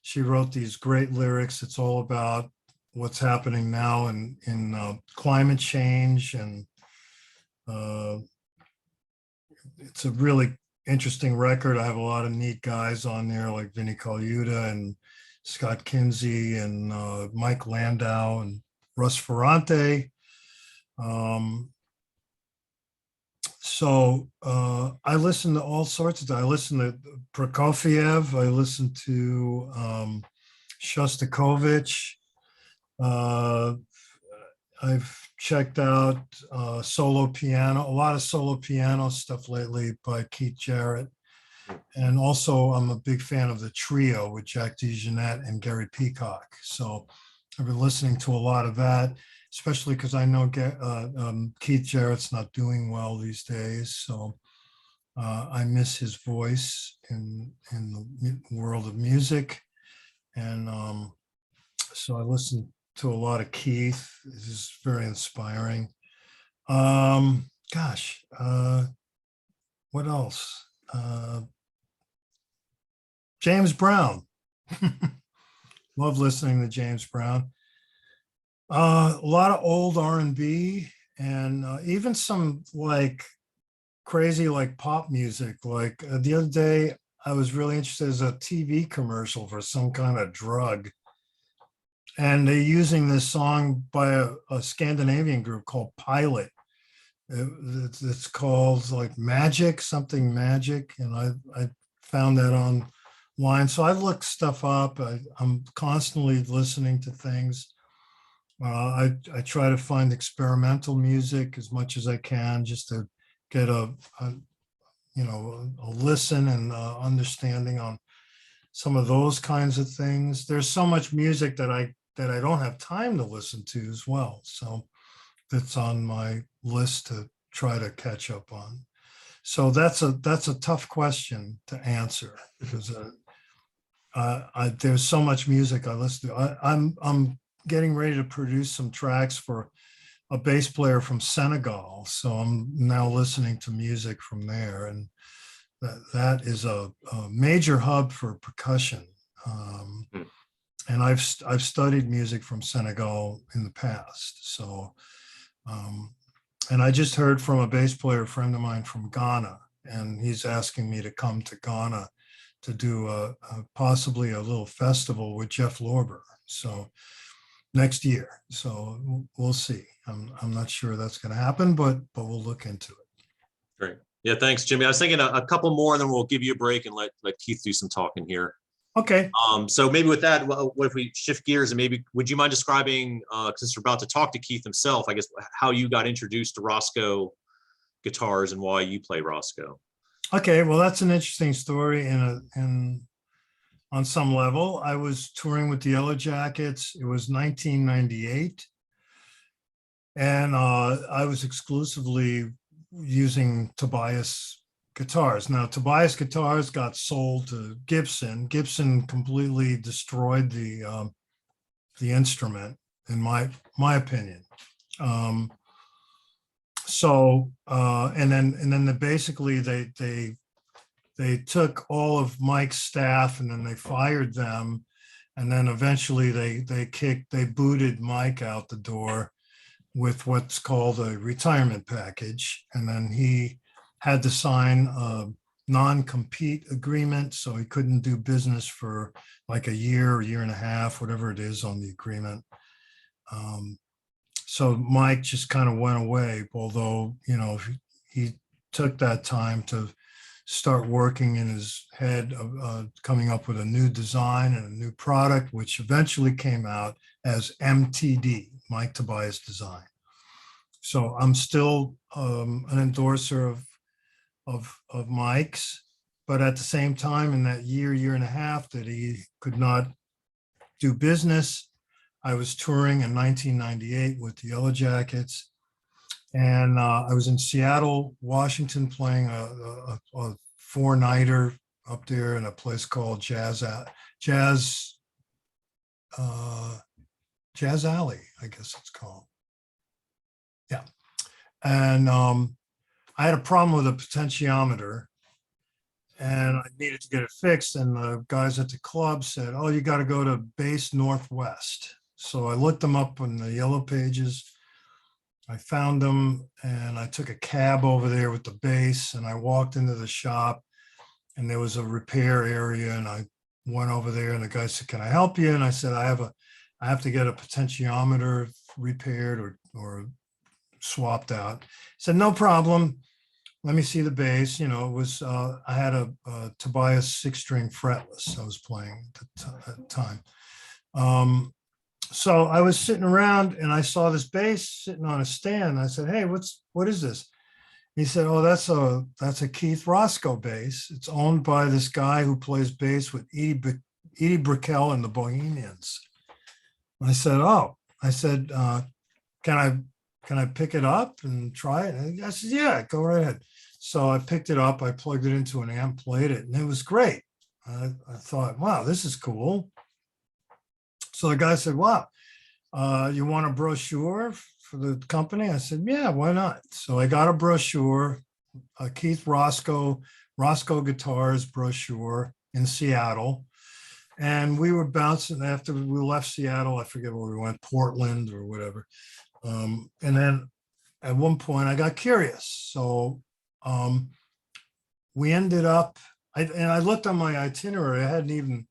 She wrote these great lyrics. It's all about what's happening now in climate change. And it's a really interesting record. I have a lot of neat guys on there like Vinnie Colaiuta and Scott Kinsey and Mike Landau and Russ Ferrante. So I listen to all sorts of I listen to Prokofiev. I listen to Shostakovich. I've checked out solo piano, a lot of solo piano stuff lately by Keith Jarrett. And also I'm a big fan of the trio with Jack DeJohnette and Gary Peacock. So I've been listening to a lot of that, especially because I know Keith Jarrett's not doing well these days. So I miss his voice in the world of music. And so I listen to a lot of Keith. This is very inspiring. Gosh, what else? James Brown. Love listening to James Brown. A lot of old R&B and even some like crazy like pop music. Like the other day, I was really interested in a TV commercial for some kind of drug. And they're using this song by a Scandinavian group called Pilot. It's called like Magic, something Magic. And I found that online. So I look stuff up. I'm constantly listening to things. I try to find experimental music as much as I can just to get a listen and understanding on some of those kinds of things. There's so much music that I don't have time to listen to as well. So that's on my list to try to catch up on. So that's a tough question to answer because there's so much music I listen to. I'm getting ready to produce some tracks for a bass player from Senegal. So I'm now listening to music from there. And that is a major hub for percussion. And I've studied music from Senegal in the past. So, and I just heard from a bass player friend of mine from Ghana, and he's asking me to come to Ghana to do possibly a little festival with Jeff Lorber. So next year. So we'll see. I'm not sure that's going to happen, but we'll look into it. Great. Yeah, thanks, Jimmy. I was thinking a couple more, and then we'll give you a break and let Keith do some talking here. Okay. So maybe with that, what if we shift gears and maybe would you mind describing, since we're about to talk to Keith himself, I guess, how you got introduced to Roscoe guitars and why you play Roscoe? Okay, well, that's an interesting story on some level. I was touring with the Yellow Jackets. It was 1998. And I was exclusively using Tobias guitars. Now, Tobias guitars got sold to Gibson. Gibson completely destroyed the instrument, in my opinion. And then basically they took all of Mike's staff and then they fired them, and then eventually they booted Mike out the door with what's called a retirement package, and then he had to sign a non-compete agreement, so he couldn't do business for like a year and a half, whatever it is on the agreement. So Mike just kind of went away, although, he took that time to start working in his head, coming up with a new design and a new product, which eventually came out as MTD, Mike Tobias Design. So I'm still an endorser of Mike's, but at the same time, in that year and a half that he could not do business, I was touring in 1998 with the Yellow Jackets, and I was in Seattle, Washington, playing a four-nighter up there in a place called Jazz Alley, I guess it's called. Yeah, and I had a problem with a potentiometer, and I needed to get it fixed. And the guys at the club said, "Oh, you got to go to Base Northwest." So I looked them up on the Yellow Pages. I found them, and I took a cab over there with the bass, and I walked into the shop, and there was a repair area, and I went over there, and the guy said, "Can I help you?" And I said, I have to get a potentiometer repaired or swapped out. He said, "No problem. Let me see the bass." It was, I had a Tobias 6-string fretless I was playing at the time. So I was sitting around and I saw this bass sitting on a stand. I said, "Hey, what is this?" He said, "Oh, that's a Keith Roscoe bass. It's owned by this guy who plays bass with Edie Brickell and the Bohemians." I said, "Oh," I said, "Can I pick it up and try it?" And I said, "Yeah, go right ahead." So I picked it up, I plugged it into an amp, played it, and it was great. I thought, wow, this is cool. So the guy said, "Wow, you want a brochure for the company?" I said, "Yeah, why not?" So I got a brochure, a Keith Roscoe Guitars brochure in Seattle. And we were bouncing after we left Seattle. I forget where we went, Portland or whatever. And then at one point I got curious. So we ended up, and I looked on my itinerary. I hadn't even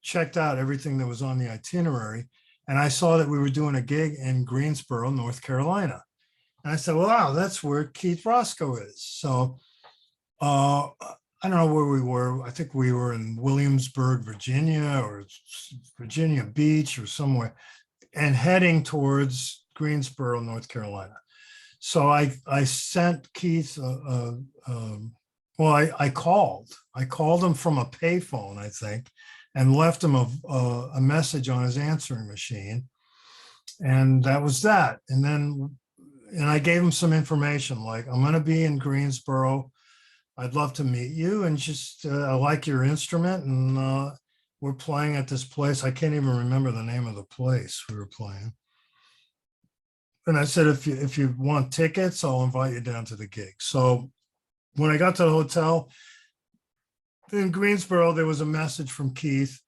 checked out everything that was on the itinerary. And I saw that we were doing a gig in Greensboro, North Carolina. And I said, "Wow, that's where Keith Roscoe is." So I don't know where we were. I think we were in Williamsburg, Virginia, or Virginia Beach or somewhere, and heading towards Greensboro, North Carolina. So I sent Keith, I called him from a payphone, I think, and left him a message on his answering machine. And that was that. And I gave him some information like, "I'm going to be in Greensboro. I'd love to meet you, and just I like your instrument, and we're playing at this place." I can't even remember the name of the place we were playing. And I said, if you want tickets, I'll invite you down to the gig. So when I got to the hotel in Greensboro, there was a message from Keith,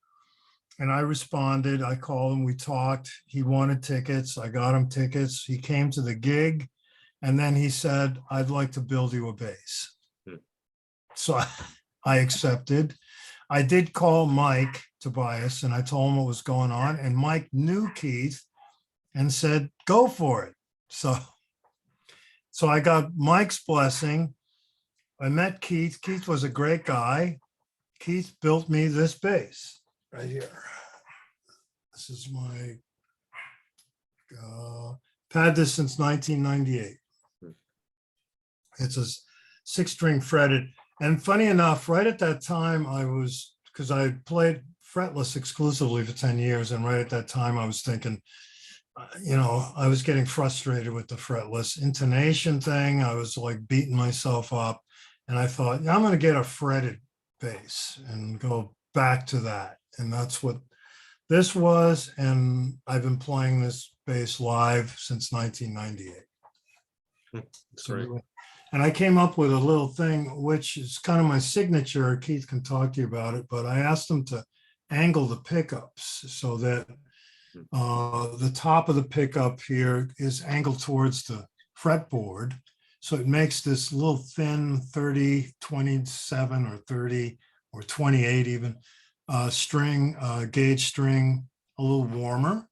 and I responded. I called him. We talked. He wanted tickets. I got him tickets. He came to the gig, and then he said, "I'd like to build you a bass." So I accepted. I did call Mike Tobias and I told him what was going on. And Mike knew Keith and said, "Go for it." So I got Mike's blessing. I met Keith. Keith was a great guy. Keith built me this bass right here. This is my, had this since 1998. It's a 6-string fretted. And funny enough, right at that time, because I played fretless exclusively for 10 years. And right at that time, I was thinking, I was getting frustrated with the fretless intonation thing. I was like beating myself up. And I thought, yeah, I'm going to get a fretted bass and go back to that. And that's what this was. And I've been playing this bass live since 1998. That's great. And I came up with a little thing, which is kind of my signature. Keith can talk to you about it, but I asked him to angle the pickups so that the top of the pickup here is angled towards the fretboard. So it makes this little thin 30, 27 or 30 or 28 even string, gauge string, a little warmer.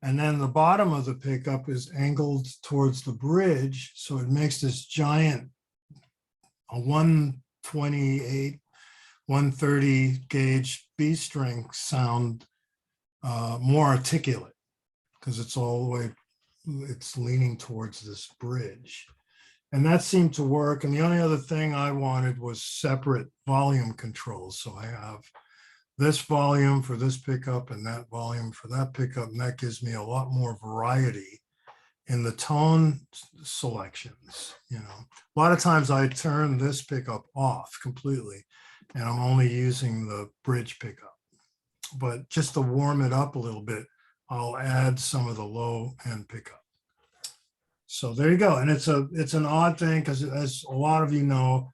And then the bottom of the pickup is angled towards the bridge. So it makes this giant 128, 130 gauge B string sound more articulate because it's all the way, it's leaning towards this bridge. And that seemed to work. And the only other thing I wanted was separate volume controls. So I have this volume for this pickup and that volume for that pickup. And that gives me a lot more variety in the tone selections. A lot of times I turn this pickup off completely and I'm only using the bridge pickup. But just to warm it up a little bit, I'll add some of the low end pickup. So there you go. And it's an odd thing because, as a lot of you know,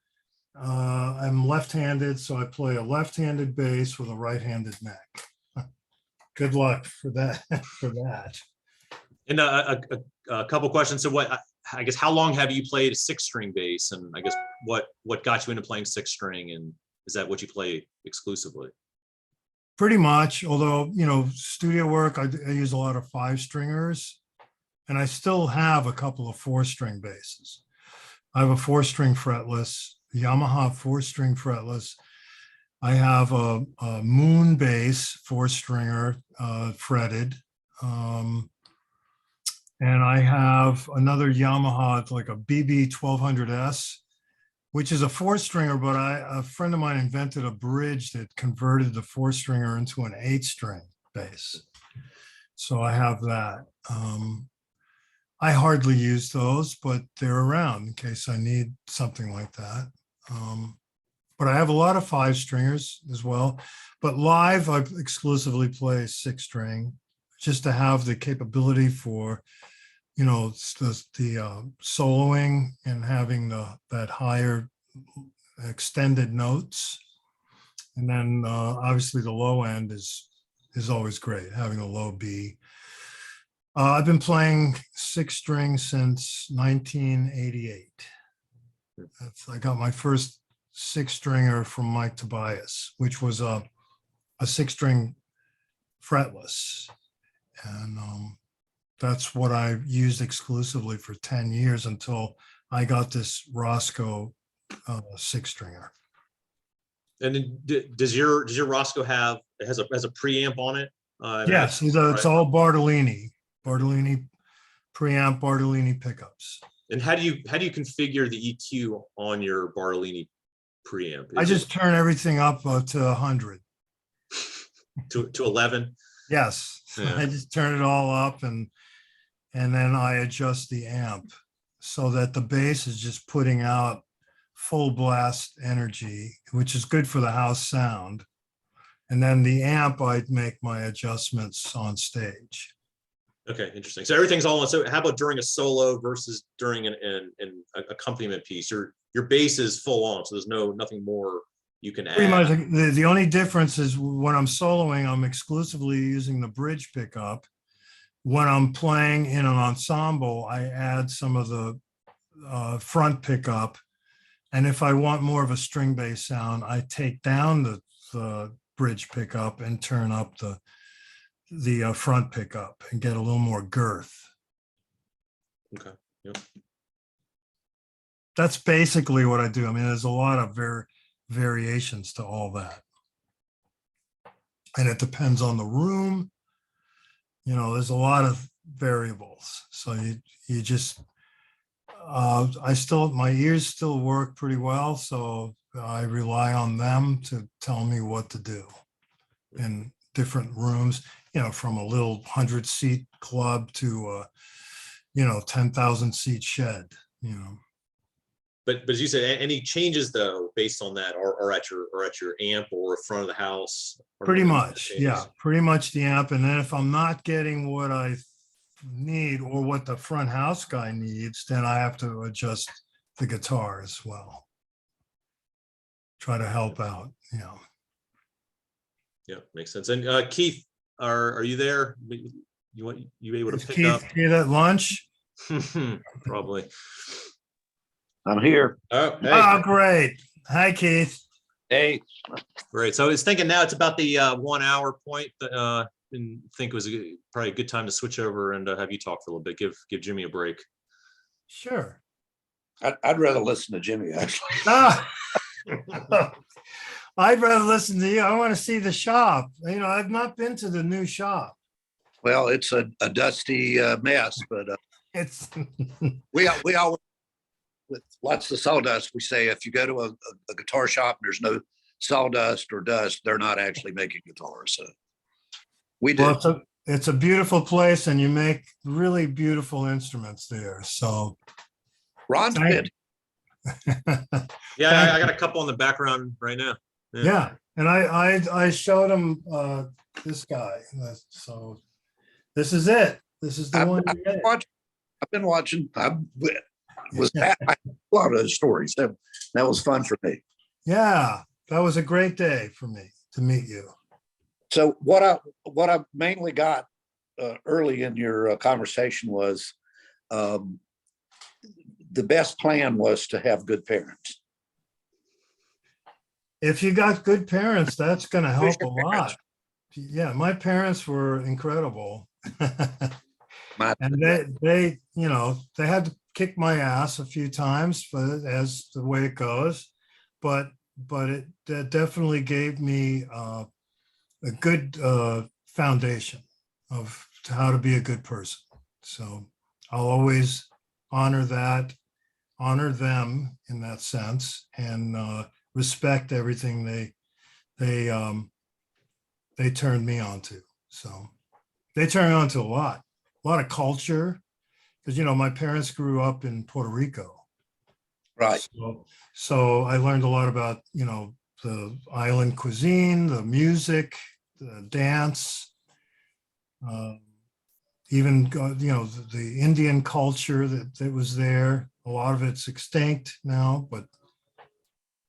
I'm left-handed, so I play a left-handed bass with a right-handed neck. Good luck for that. And a couple questions. So I guess how long have you played a 6-string bass? And I guess what got you into playing 6-string? And is that what you play exclusively? Pretty much, although, studio work, I use a lot of 5-stringers. And I still have a couple of 4-string basses. I have a 4-string fretless, Yamaha 4-string fretless. I have a Moon bass 4-stringer fretted. And I have another Yamaha, it's like a BB 1200S, which is a four stringer, but a friend of mine invented a bridge that converted the four stringer into an 8-string bass. So I have that. I hardly use those, but they're around in case I need something like that. But I have a lot of 5-stringers as well. But live, I exclusively play 6-string just to have the capability for, you know, the soloing and having that higher extended notes. And then obviously the low end is always great, having a low B. I've been playing 6-string since 1988. I got my first 6-stringer from Mike Tobias, which was a 6-string fretless. And that's what I used exclusively for 10 years until I got this Roscoe 6-stringer. And then does your Roscoe has a preamp on it? Yes, it's all Bartolini preamp, Bartolini pickups. And how do you configure the EQ on your Bartolini preamp? I just turn everything up to 100. to 11? Yes, yeah. I just turn it all up and then I adjust the amp so that the bass is just putting out full blast energy, which is good for the house sound. And then the amp, I'd make my adjustments on stage. Okay, interesting. So everything's all on. So how about during a solo versus during an accompaniment piece? Your bass is full on, so there's nothing more you can add. Pretty much the only difference is when I'm soloing, I'm exclusively using the bridge pickup. When I'm playing in an ensemble, I add some of the front pickup. And if I want more of a string bass sound, I take down the bridge pickup and turn up the front pickup and get a little more girth. Okay. Yep. That's basically what I do. I mean, there's a lot of variations to all that. And it depends on the room. You know, there's a lot of variables. So you just, my ears still work pretty well. So I rely on them to tell me what to do in different rooms, you know, from a little 100-seat club to, 10,000-seat shed, you know. But as you said, any changes though based on that are at your amp or front of the house? Pretty much, yeah, pretty much the amp. And then if I'm not getting what I need or what the front house guy needs, then I have to adjust the guitar as well. Try to help out, you know. Yeah, makes sense. And Keith, are you there? You able to pick Keith, up? Keith at lunch? Probably. I'm here. Oh, hey. Oh, great. Hi, Keith. Hey. Great. So I was thinking now it's about the 1 hour point. And think it was probably a good time to switch over and have you talk for a little bit. Give Jimmy a break. Sure. I'd rather listen to Jimmy, actually. I'd rather listen to you. I want to see the shop. You know, I've not been to the new shop. Well, it's a dusty mess, but It's we always, with lots of sawdust, we say if you go to a guitar shop and there's no sawdust or dust, they're not actually making guitars. So we do. well, it's a beautiful place, and you make really beautiful instruments there. So Ron's thank- been. Yeah, I got a couple in the background right now. Yeah, and I showed him this guy. So this is it. This is the one. I've been watching. I was I had a lot of those stories. That was fun for me. Yeah, that was a great day for me to meet you. So what I mainly got early in your conversation was the best plan was to have good parents. If you got good parents, that's going to help a lot. Yeah, my parents were incredible. And they, you know, they had to kick my ass a few times, but as the way it goes, but it definitely gave me a good foundation of how to be a good person. So I'll always honor that, honor them in that sense, and respect everything they turned me on to. So they turned me on to a lot of culture, because my parents grew up in Puerto Rico. Right. So I learned a lot about the island cuisine, the music, the dance, even the Indian culture that was there. A lot of it's extinct now, but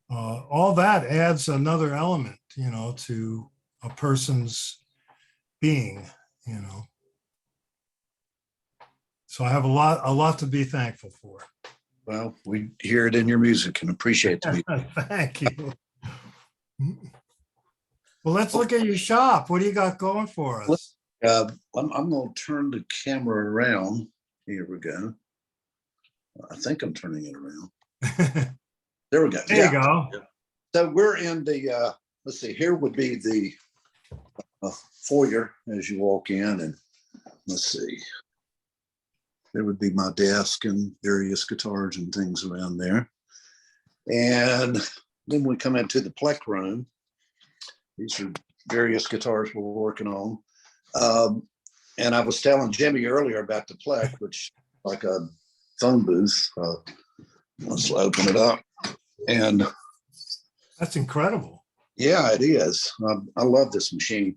all that adds another element, to a person's being, So I have a lot to be thankful for. Well, we hear it in your music and appreciate the music. Thank you. Well, let's look at your shop. What do you got going for us? I'm going to turn the camera around. Here we go. I think I'm turning it around. There we go. There you go. So we're in the, let's see, here would be the foyer as you walk in, and let's see. There would be my desk and various guitars and things around there. And then we come into the plec room. These are various guitars we're working on. And I was telling Jimmy earlier about the plec, which like a phone booth. Let's open it up. And that's incredible. Yeah, it is. I love this machine.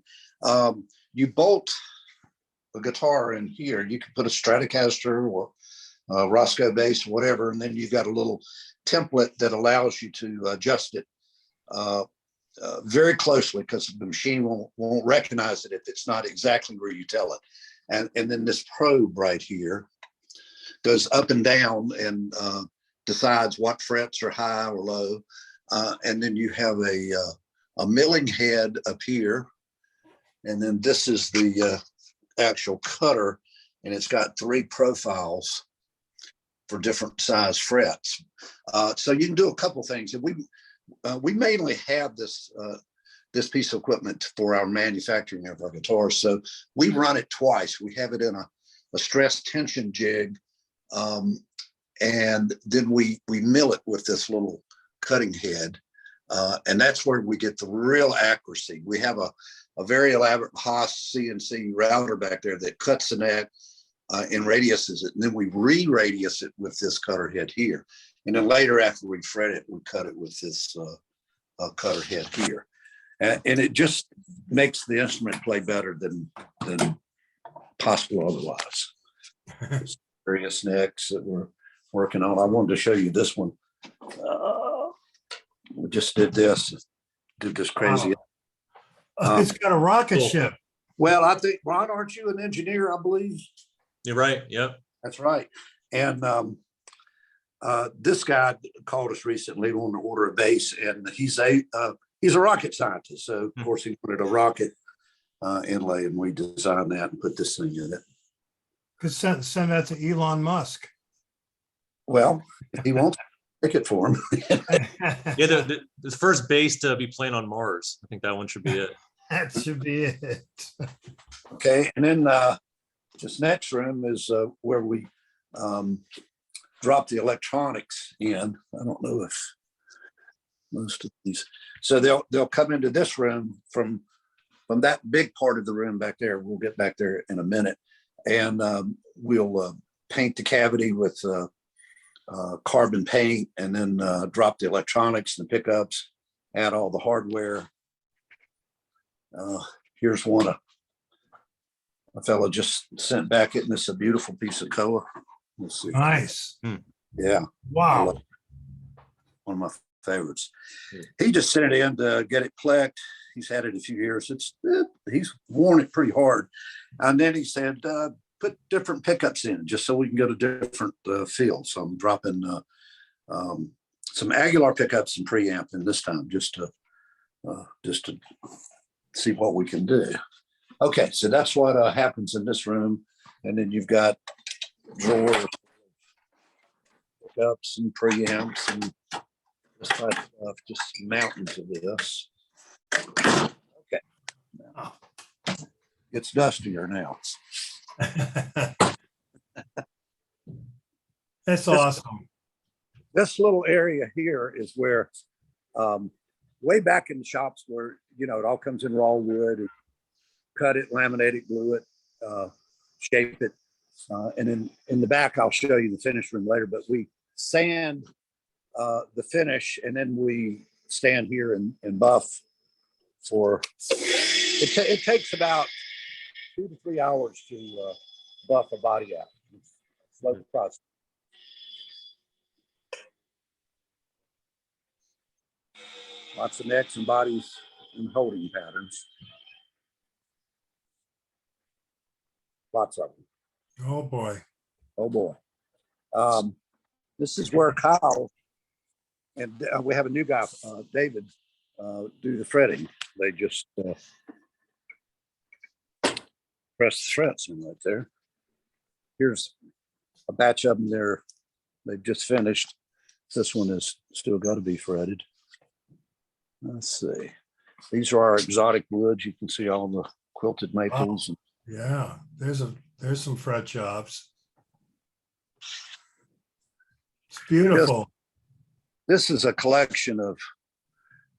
You bolt a guitar in here. You can put a Stratocaster or a Roscoe bass or whatever, and then you've got a little template that allows you to adjust it very closely, because the machine won't recognize it if it's not exactly where you tell it. And then this probe right here goes up and down and decides what frets are high or low. And then you have a milling head up here. And then this is the actual cutter, and it's got 3 profiles for different size frets. So you can do a couple things. And we mainly have this piece of equipment for our manufacturing of our guitars. So we run it twice. We have it in a stress tension jig, and then we mill it with this little cutting head. And that's where we get the real accuracy. We have a very elaborate Haas CNC router back there that cuts the neck and radiuses it. And then we re-radius it with this cutter head here. And then later, after we fret it, we cut it with this cutter head here. And it just makes the instrument play better than possible otherwise. Various necks that we're working on. I wanted to show you this one. We just did this crazy. Wow. It's got a rocket ship. Well, I think, Ron, aren't you an engineer? I believe. You're right. Yep. That's right. And this guy called us recently on to order a bass, and he's a rocket scientist. So of course he wanted a rocket inlay, and we designed that and put this thing in it. Could send that to Elon Musk. Well, he won't pick it for him. Yeah, the first bass to be playing on Mars. I think that one should be it. That should be it. Okay, and then this next room is where we drop the electronics in. I don't know if most of these. So they'll come into this room from that big part of the room back there. We'll get back there in a minute, and we'll paint the cavity with carbon paint, and then drop the electronics and the pickups, add all the hardware. Here's one a fellow just sent back it, and it's a beautiful piece of koa. Let's see. Nice. Yeah. Wow. One of my favorites. He just sent it in to get it plecked. He's had it a few years. He's worn it pretty hard. And then he said, put different pickups in just so we can get a different feel. So I'm dropping some Aguilar pickups and preamp in this time just to see what we can do. Okay, so that's what happens in this room. And then you've got drawers, pickups and preamps and this type of stuff, just mountains of this. Okay. Now, it's dustier now. That's awesome. This little area here is where, way back in the shops where, it all comes in raw wood, and cut it, laminate it, glue it, shape it. And then in the back, I'll show you the finish room later, but we sand the finish, and then we stand here and buff for, it takes about 2 to 3 hours to buff a body out. It's a slow process. Lots of necks and bodies and holding patterns. Lots of them. Oh boy. Oh boy. This is where Kyle and we have a new guy, David, do the fretting. They just press the frets in right there. Here's a batch of them there. They've just finished. This one is still got to be fretted. Let's see. These are our exotic woods. You can see all the quilted maples. Yeah, there's some fret jobs. It's beautiful. This is a collection of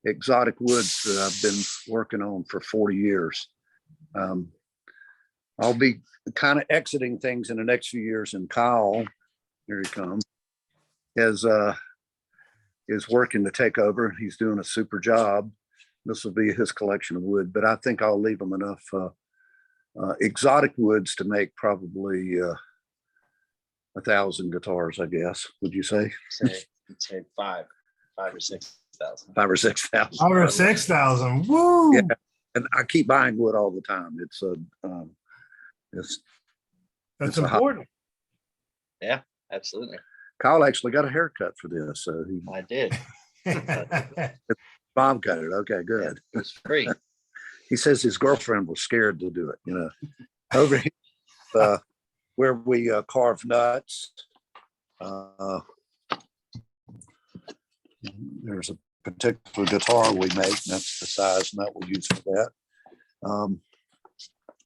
exotic woods that I've been working on for 40 years. I'll be kind of exiting things in the next few years, and Kyle, here he comes, is working to take over. He's doing a super job. This will be his collection of wood, but I think I'll leave him enough exotic woods to make probably 1,000 guitars, I guess. Would you say? Say five or 6,000. 5 or 6,000. 5 or 6,000. Woo! Yeah, and I keep buying wood all the time. That's it's important. Yeah, absolutely. Kyle actually got a haircut for this, so I did. Mom cut it. Okay, good. It's free. He says his girlfriend was scared to do it. Over here, where we carve nuts. There's a particular guitar we make. And that's the size nut we use for that.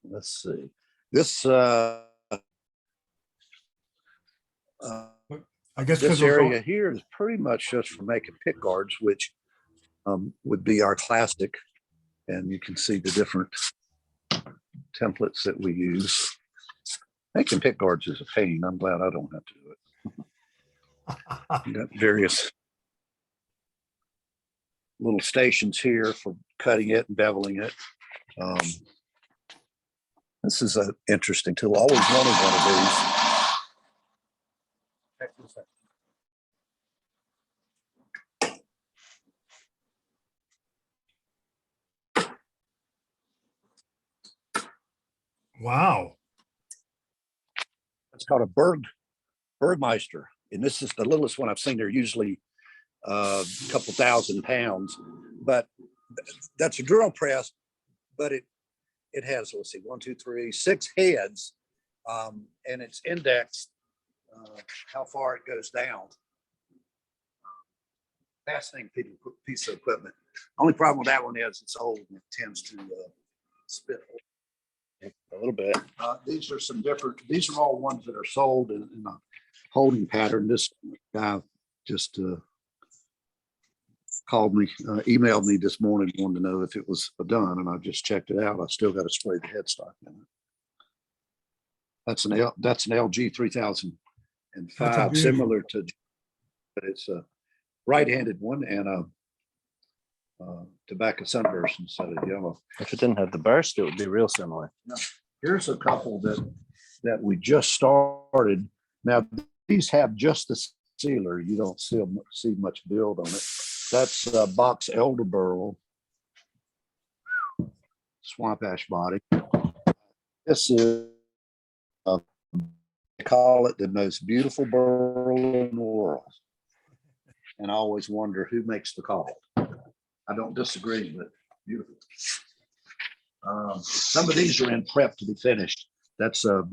Let's see. This I guess this area here is pretty much just for making pick guards, which would be our classic. And you can see the different templates that we use. Making pick guards is a pain. I'm glad I don't have to do it. You got various little stations here for cutting it and beveling it. This is an interesting tool. I always wanted one of these. Wow. It's called a Bergmeister, and this is the littlest one I've seen. They're usually a couple thousand pounds, but that's a drill press. But it has, let's see, 1, 2, 3, 6 heads, and it's indexed how far it goes down. Fascinating piece of equipment. Only problem with that one is it's old and it tends to spit a little bit. These are some different, these are all ones that are sold in a holding pattern. This guy just called me, emailed me this morning, wanted to know if it was done, and I just checked it out. I still got to spray the headstock in it. That's an LG 3005, similar to, but it's a right-handed one and a tobacco sunburst instead of yellow. If it didn't have the burst, it would be real similar. Now, here's a couple that we just started. Now these have just the sealer. You don't see much build on it. That's box elderberry, swamp ash body. This is they call it the most beautiful burl in the world, and I always wonder who makes the call. I don't disagree, but beautiful. Some of these are in prep to be finished. That's a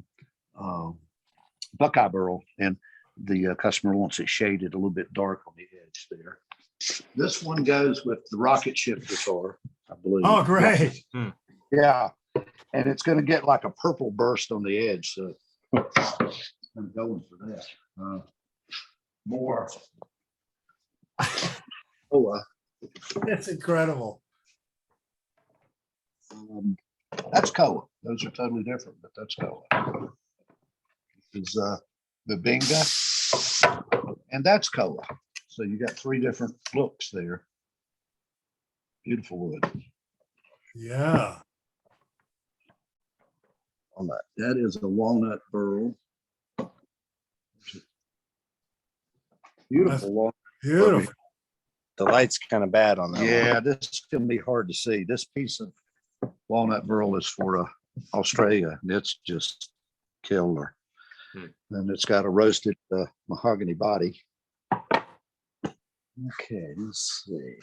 Buckeye burl, and the customer wants it shaded a little bit dark on the edge there. This one goes with the rocket ship guitar, I believe. Oh, great. Yeah, And it's going to get like a purple burst on the edge. So I'm going for that. More. Oh, That's incredible. that's Koa. Those are totally different, but that's Koa. This is the Binga, and that's Koa. So you got three different looks there. Beautiful wood. Yeah. Walnut. That is a walnut burl. Beautiful walnut. Beautiful. The light's kind of bad on that. Yeah, this can be hard to see. This piece of walnut burl is for Australia, and it's just killer. And it's got a roasted mahogany body. Okay, let's see.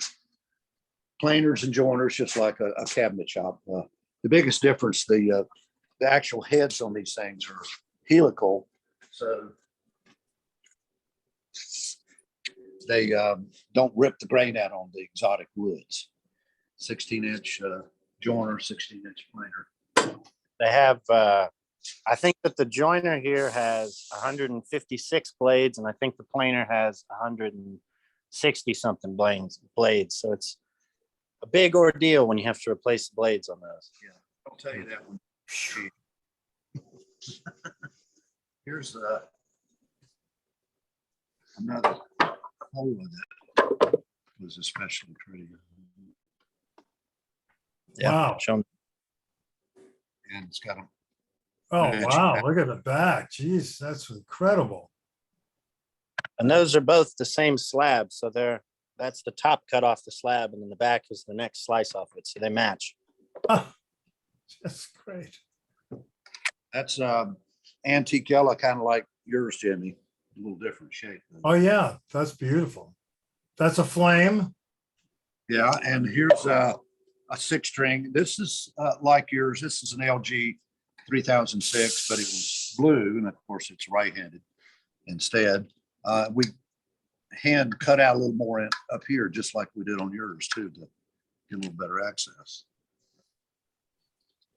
Planers and joiners, just like a cabinet shop. The biggest difference, the actual heads on these things are helical, so they don't rip the grain out on the exotic woods. 16-inch joiner, 16-inch planer. They have, I think that the joiner here has 156 blades, and I think the planer has 160 something blades. So it's a big ordeal when you have to replace the blades on those. Yeah, I'll tell you that one. Here's another hole that was especially pretty. Yeah, Wow. show 'em. And it's got a Oh, Match. wow. Look at the back. Jeez, that's incredible. And those are both the same slab. So that's the top cut off the slab, and then the back is the next slice off it. So they match. Oh, that's great. That's antique yellow, kind of like yours, Jimmy. A little different shape. Oh, yeah, that's beautiful. That's a flame. Yeah, and here's a 6-string. This is like yours. This is an LG 3006, but it was blue, and of course it's right-handed instead. We hand cut out a little more up here, just like we did on yours too, to get a little better access.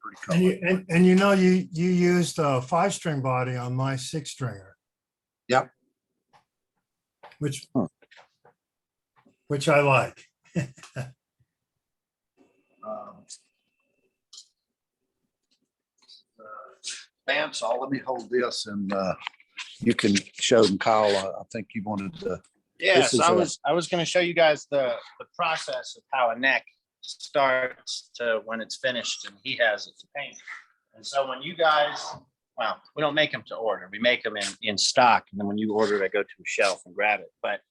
Pretty color. And you know, you used a 5-string body on my 6-stringer. Yep. Which I like. Bandsaw, let me hold this and you can show them, Kyle. I think you wanted to. Yes, This is I was going to show you guys the process of how a neck starts to when it's finished and he has it to paint. And so when you guys, well, we don't make them to order. We make them in stock. And then when you order it, I go to a shelf and grab it. But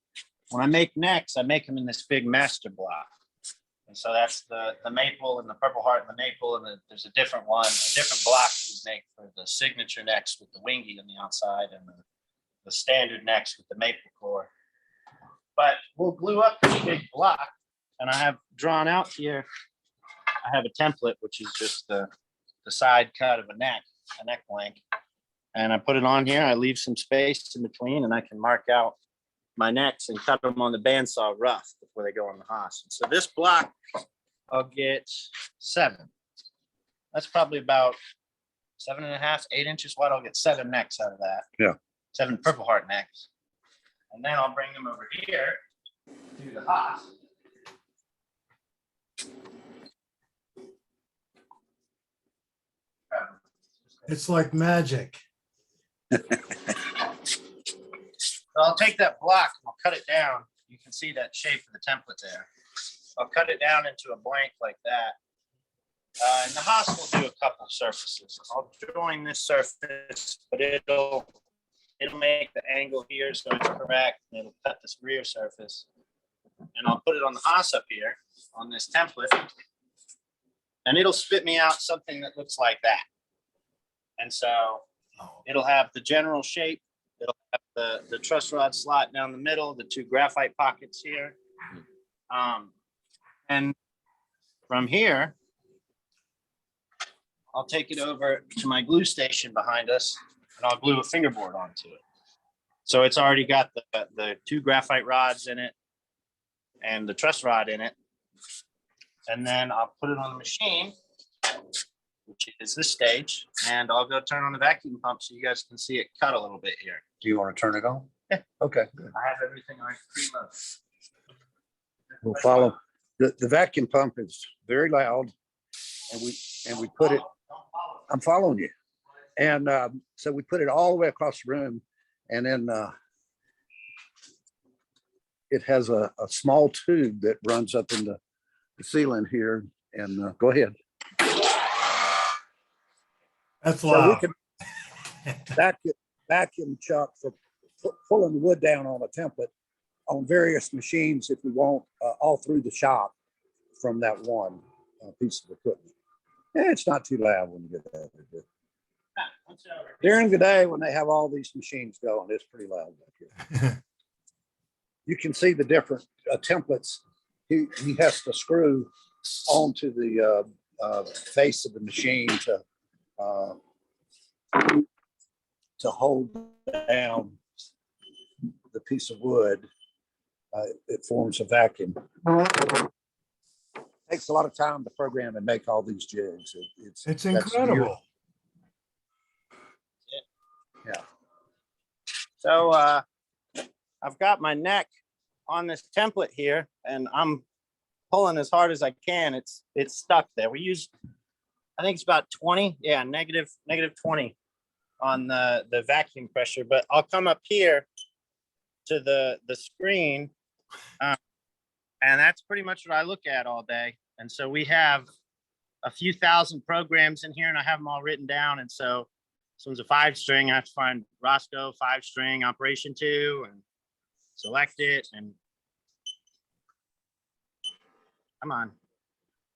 when I make necks, I make them in this big master block. And so that's the maple and the purple heart and the maple. And there's a different one, a different block you make for the signature necks with the wingy on the outside and the standard necks with the maple core. But we'll glue up this big block, and I have drawn out here, I have a template, which is just the side cut of a neck length. And I put it on here, I leave some space in between, and I can mark out my necks and cut them on the bandsaw rough before they go on the Haas. And so this block, I'll get 7. That's probably about 7.5, 8 inches wide. I'll get 7 necks out of that. Yeah. 7 Purple Heart necks. And then I'll bring them over here to the Haas. It's like magic. So I'll take that block and I'll cut it down. You can see that shape of the template there. I'll cut it down into a blank like that. And the Haas will do a couple surfaces. I'll join this surface, but it'll make the angle here so it's correct, and it'll cut this rear surface. And I'll put it on the Haas up here on this template, and it'll spit me out something that looks like that. And so it'll have the general shape. It'll have the truss rod slot down the middle, the 2 graphite pockets here. And from here, I'll take it over to my glue station behind us, and I'll glue a fingerboard onto it. So it's already got the 2 graphite rods in it and the truss rod in it. And then I'll put it on the machine, which is this stage, and I'll go turn on the vacuum pump so you guys can see it cut a little bit here. Do you want to turn it on? Yeah. Okay, good. I have everything on preload. We'll follow. The vacuum pump is very loud, and we put it. I'm following you, and so we put it all the way across the room, and then it has a small tube that runs up into the ceiling here. And go ahead. That's So we loud. can vacuum chuck for pulling the wood down on a template on various machines if we want, all through the shop from that one piece of equipment. And it's not too loud when you get that. During the day when they have all these machines going, it's pretty loud back here. You can see the different templates he has to screw onto the face of the machine to hold down the piece of wood. It forms a vacuum. Takes a lot of time to program and make all these jigs. It's incredible. Yeah. So I've got my neck on this template here, and I'm pulling as hard as I can. It's stuck there. We use, I think it's about 20. Yeah, negative 20 on the vacuum pressure. But I'll come up here to the screen, and that's pretty much what I look at all day. And so we have a few thousand programs in here, and I have them all written down. And so this one's a 5-string. I have to find Roscoe 5-string operation 2 and select it and come on,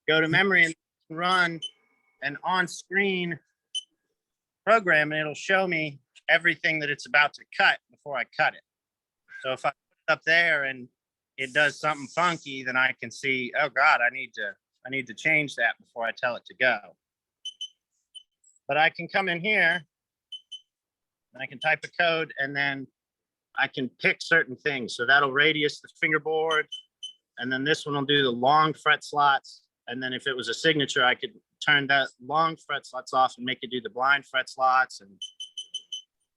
go to memory and run an on-screen program, and it'll show me everything that it's about to cut before I cut it. So if I put it up there and it does something funky, then I can see, oh God, I need to change that before I tell it to go. But I can come in here and I can type a code, and then I can pick certain things. So that'll radius the fingerboard, and then this one will do the long fret slots. And then if it was a signature, I could turn that long fret slots off and make it do the blind fret slots. And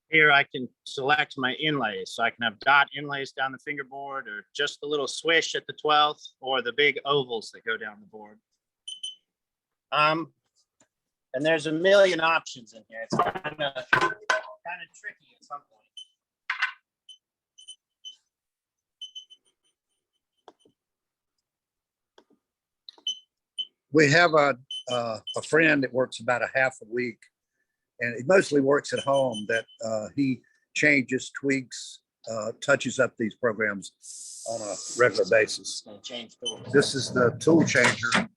here I can select my inlays. So I can have dot inlays down the fingerboard, or just the little swish at the 12th, or the big ovals that go down the board. And there's a million options in here. It's kind of tricky at some point. We have a friend that works about a half a week, and he mostly works at home, that he changes, tweaks, touches up these programs on a regular basis. This is the tool changer.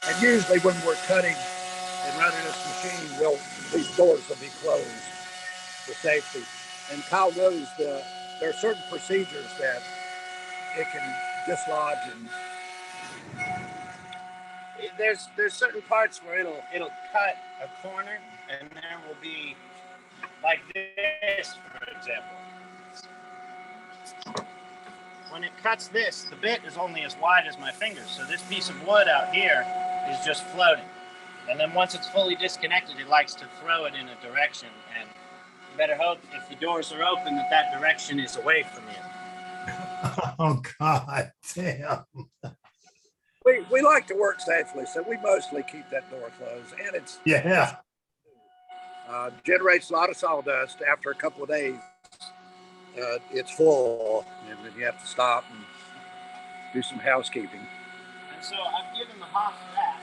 And usually when we're cutting and running this machine, these doors will be closed for safety. And Kyle knows there are certain procedures that it can dislodge, and there's certain parts where it'll cut a corner, and there will be like this, for example. When it cuts this, the bit is only as wide as my fingers. So this piece of wood out here is just floating. And then once it's fully disconnected, it likes to throw it in a direction. And you better hope if the doors are open that direction is away from you. Oh, God damn. we like to work safely, so we mostly keep that door closed. And it's generates a lot of sawdust. After a couple of days, it's full, and then you have to stop and do some housekeeping. And so I've given the Haas that.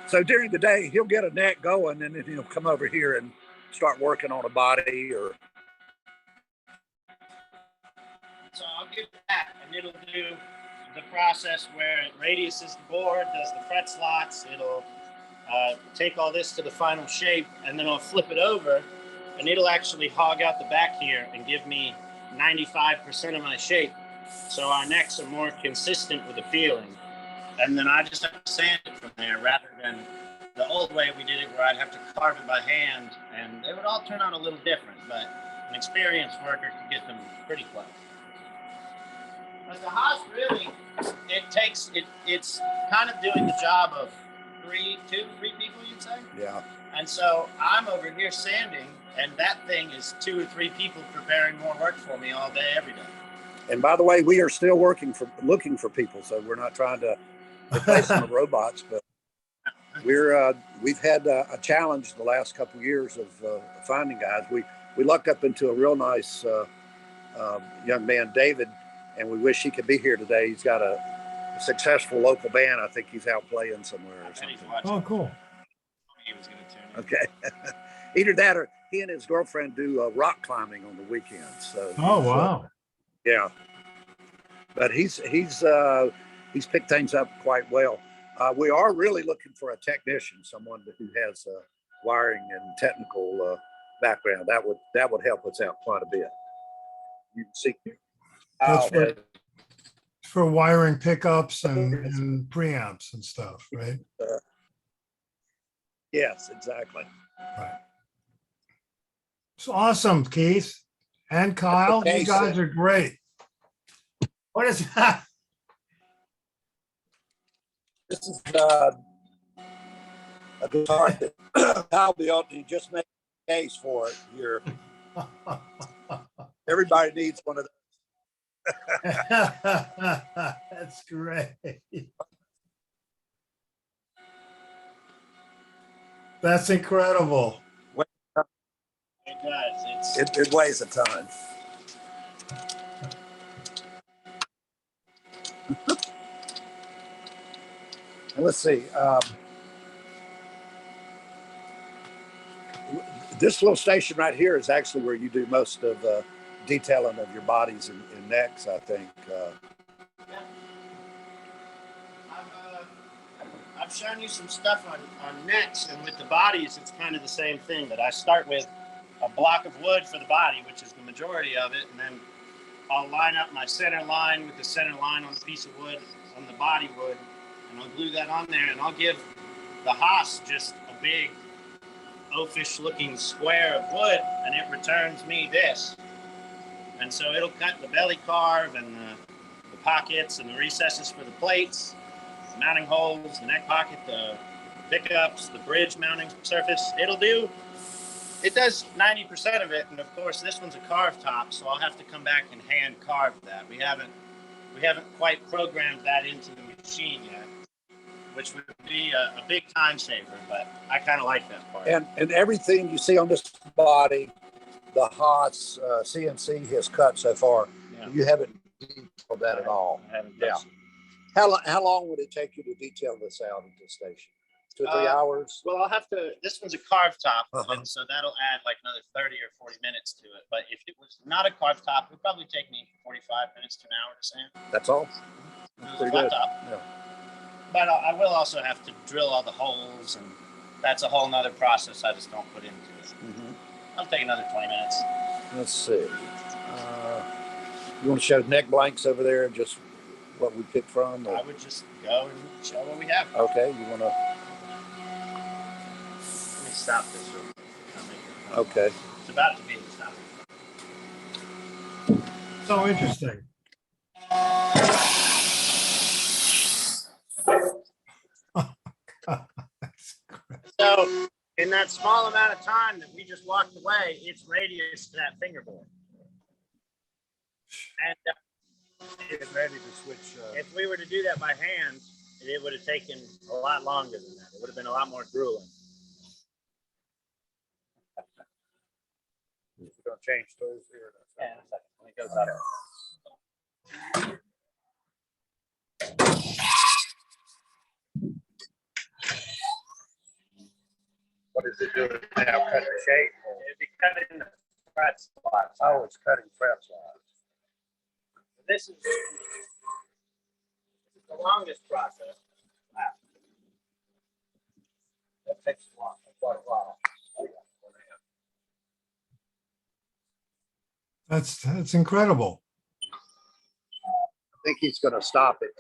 So during the day, he'll get a neck going, and then he'll come over here and start working on a body. Or so I'll give that, and it'll do the process where it radiuses the board, does the fret slots. It'll take all this to the final shape, and then I'll flip it over, and it'll actually hog out the back here and give me 95% of my shape. So our necks are more consistent with the feeling. And then I just have to sand it from there rather than the old way we did it where I'd have to carve it by hand, and it would all turn out a little different, but an experienced worker could get them pretty close. But the Haas really, it's kind of doing the job of three people, you'd say? Yeah. And so I'm over here sanding, and that thing is 2 or 3 people preparing more work for me all day, every day. And by the way, we are still looking for people, so we're not trying to replace them with robots, but we've had a challenge the last couple of years of finding guys. We lucked up into a real nice young man, David, and we wish he could be here today. He's got a successful local band. I think he's out playing somewhere or something. Oh, cool. He was going to tune in. Okay. Either that or he and his girlfriend do rock climbing on the weekends. So Oh, wow. yeah. But he's picked things up quite well. We are really looking for a technician, someone who has a wiring and technical background. That would help us out quite a bit. You can see That's for wiring pickups and preamps and stuff, right? Yes, exactly. Right. It's awesome, Keith and Kyle. Okay, You guys are great. What is that? This is a guitar that Kyle built, and he just made a case for it here. Everybody needs one of those. That's great. That's incredible. It does. It weighs a ton. And let's see. This little station right here is actually where you do most of the detailing of your bodies and necks, I think. I've shown you some stuff on necks, and with the bodies, it's kind of the same thing. That I start with a block of wood for the body, which is the majority of it, and then I'll line up my center line with the center line on the piece of wood, on the body wood, and I'll glue that on there, and I'll give the Haas just a big oafish looking square of wood, and it returns me this. And so it'll cut the belly carve and the pockets and the recesses for the plates, the mounting holes, the neck pocket, the pickups, the bridge mounting surface. It does 90% of it, and of course this one's a carved top, so I'll have to come back and hand carve that. We haven't quite programmed that into the machine yet, which would be a big time saver, but I kind of like that part. And everything you see on this body, the Haas CNC has cut so far. Yeah. You haven't detailed that at all. I haven't. Yeah. How long would it take you to detail this out at this station? 2 or 3 hours? Well, I'll have to. This one's a carved top, and so that'll add like another 30 or 40 minutes to it. But if it was not a carved top, it would probably take me 45 minutes to an hour to sand. That's all. That's pretty good. Top. Yeah. But I will also have to drill all the holes, and that's a whole nother process I just don't put into it. Mm-hmm. I'll take another 20 minutes. Let's see. You want to show neck blanks over there and just what we picked from? Or? I would just go and show what we have. Okay. You want to? Let me stop this real quick. Okay. It's about to be stopped. So interesting. So in that small amount of time that we just walked away, it's radius to that fingerboard. And get ready to switch. If we were to do that by hand, it would have taken a lot longer than that. It would have been a lot more grueling. We're going to change those here. Yeah, in a second. When it goes up. What is it doing now? Cut the shape? It'd be cutting the fret spots. Oh, it's cutting fret spots. This is the longest process. Wow. That takes quite a while. That's incredible. I think he's going to stop it.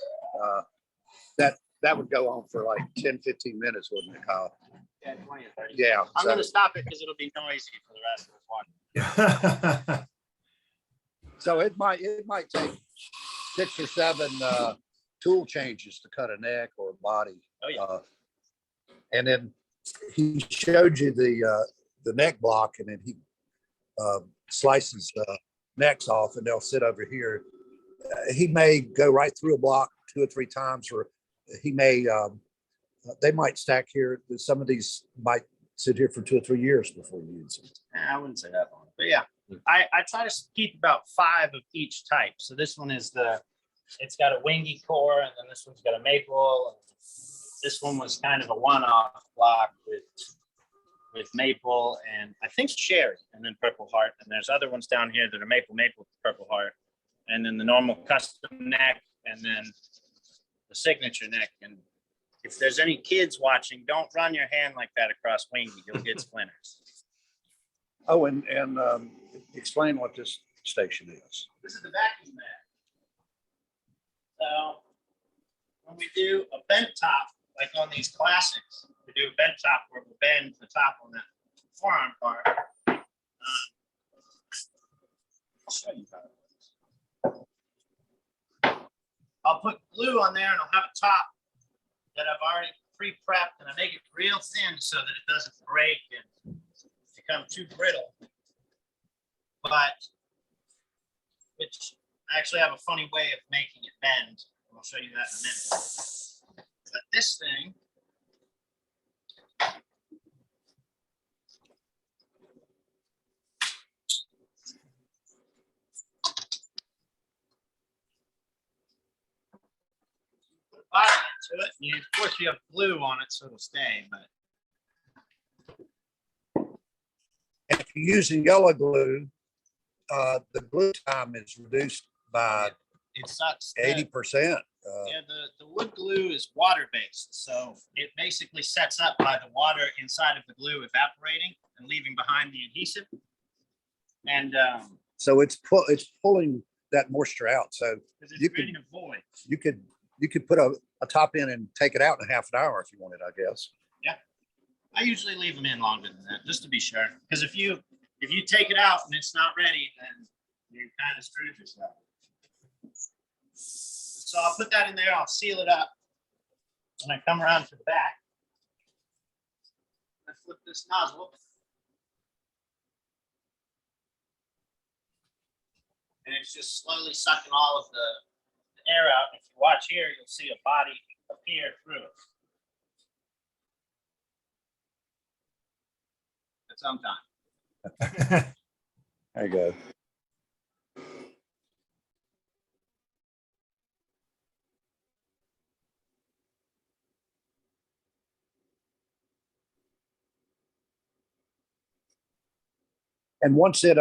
That would go on for like 10, 15 minutes, wouldn't it, Kyle? Yeah, 20 or 30. Yeah. I'm so- going to stop it because it'll be noisy for the rest of us watching. So it might take 6 or 7 tool changes to cut a neck or a body. Oh, yeah. And then he showed you the neck block, and then he slices necks off, and they'll sit over here. He may go right through a block 2 or 3 times, or he may they might stack here. Some of these might sit here for 2 or 3 years before you use them. I wouldn't say that long, but yeah, I try to keep about 5 of each type. So this one is it's got a wingy core, and then this one's got a maple. And this one was kind of a one-off block with maple and I think cherry, and then purple heart. And there's other ones down here that are maple, purple heart, and then the normal custom neck, and then the signature neck. And if there's any kids watching, don't run your hand like that across wingy. You'll get splinters. Oh, and explain what this station is. This is the vacuum bag. So when we do a bent top, like on these classics, we do a bent top where we bend the top on that forearm part. I'll show you how it works. I'll put glue on there, and I'll have a top that I've already pre-prepped, and I make it real thin so that it doesn't break and become too brittle. But which I actually have a funny way of making it bend. I'll show you that in a minute. But this thing put a bottom into it, and of course you have glue on it so it'll stay, but If you're using yellow glue, the glue time is reduced by it sucks. 80%. Yeah, the wood glue is water-based, so it basically sets up by the water inside of the glue evaporating and leaving behind the adhesive. And So it's pulling that moisture out. So because it's You creating a void. you could put a top in and take it out in a half an hour if you wanted, I guess. I usually leave them in longer than that, just to be sure. Because if you take it out and it's not ready, then you kind of screwed yourself. So I'll put that in there. I'll seal it up. And I come around to the back. I flip this nozzle. And it's just slowly sucking all of the air out. If you watch here, you'll see a body appear through it. At some time. There you go. And once it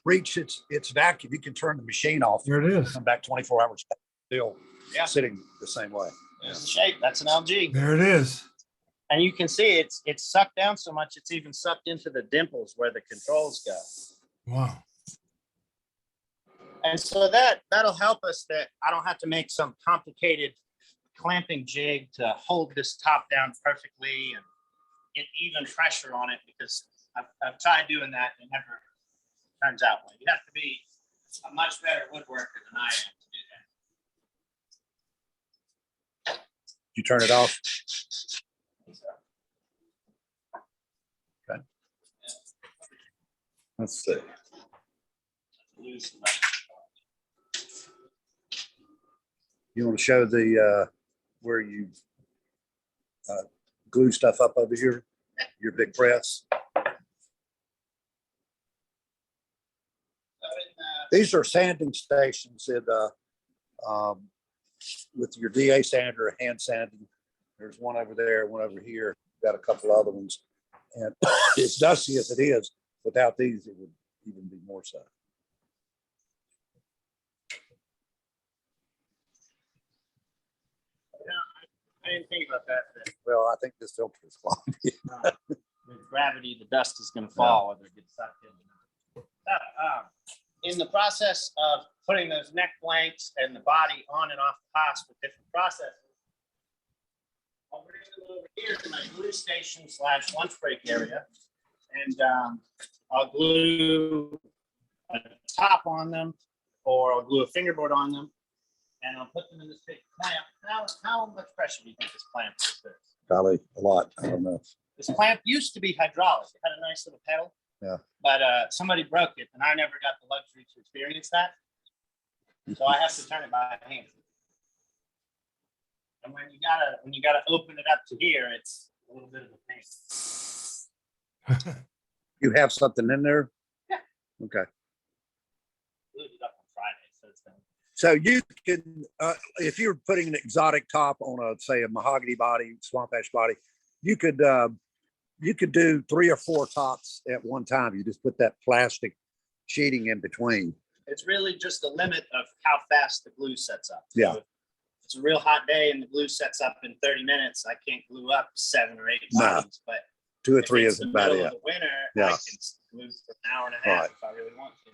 reaches its vacuum, you can turn the machine off. There it is. Come back 24 hours, still Yeah. sitting the same way. There's the shape. That's an LG. There it is. And you can see it's sucked down so much it's even sucked into the dimples where the controls go. Wow. And so that'll help us that I don't have to make some complicated clamping jig to hold this top down perfectly and get even pressure on it, because I've tried doing that and it never turns out well. You have to be a much better woodworker than I am to do that. You turn it off. Okay. Let's see. You want to show the where you glue stuff up over here, your big press? These are sanding stations with your DA sander, hand sanding. There's one over there, one over here. Got a couple other ones. And as dusty as it is, without these, it would even be more so. I didn't think about that. Well, I think this filter is clogged. With gravity gravity, the dust is going to fall, whether it gets sucked in the process of putting those neck blanks and the body on and off the hoss with different processes, I'll bring them over here to my glue station / lunch break area, and I'll glue a top on them, or I'll glue a fingerboard on them, and I'll put them in this big clamp. How much pressure do you think this clamp is? Probably a lot. I don't know. This clamp used to be hydraulic. It had a nice little pedal. Yeah. But somebody broke it, and I never got the luxury to experience that. So I have to turn it by hand. And when you gotta open it up to here, it's a little bit of a pain. You have something in there? Yeah. Okay. Glued it up on Friday, so it's done. So you can, if you're putting an exotic top on a, say, a mahogany body, swamp ash body, you could do 3 or 4 tops at one time. You just put that plastic sheeting in between. It's really just the limit of how fast the glue sets up. So Yeah. if it's a real hot day and the glue sets up in 30 minutes, I can't glue up 7 or 8 No. bodies, but 2 or if 3 it's is the about middle it. of the winter, Yeah. I can glue for an hour and a half Right. if I really want to.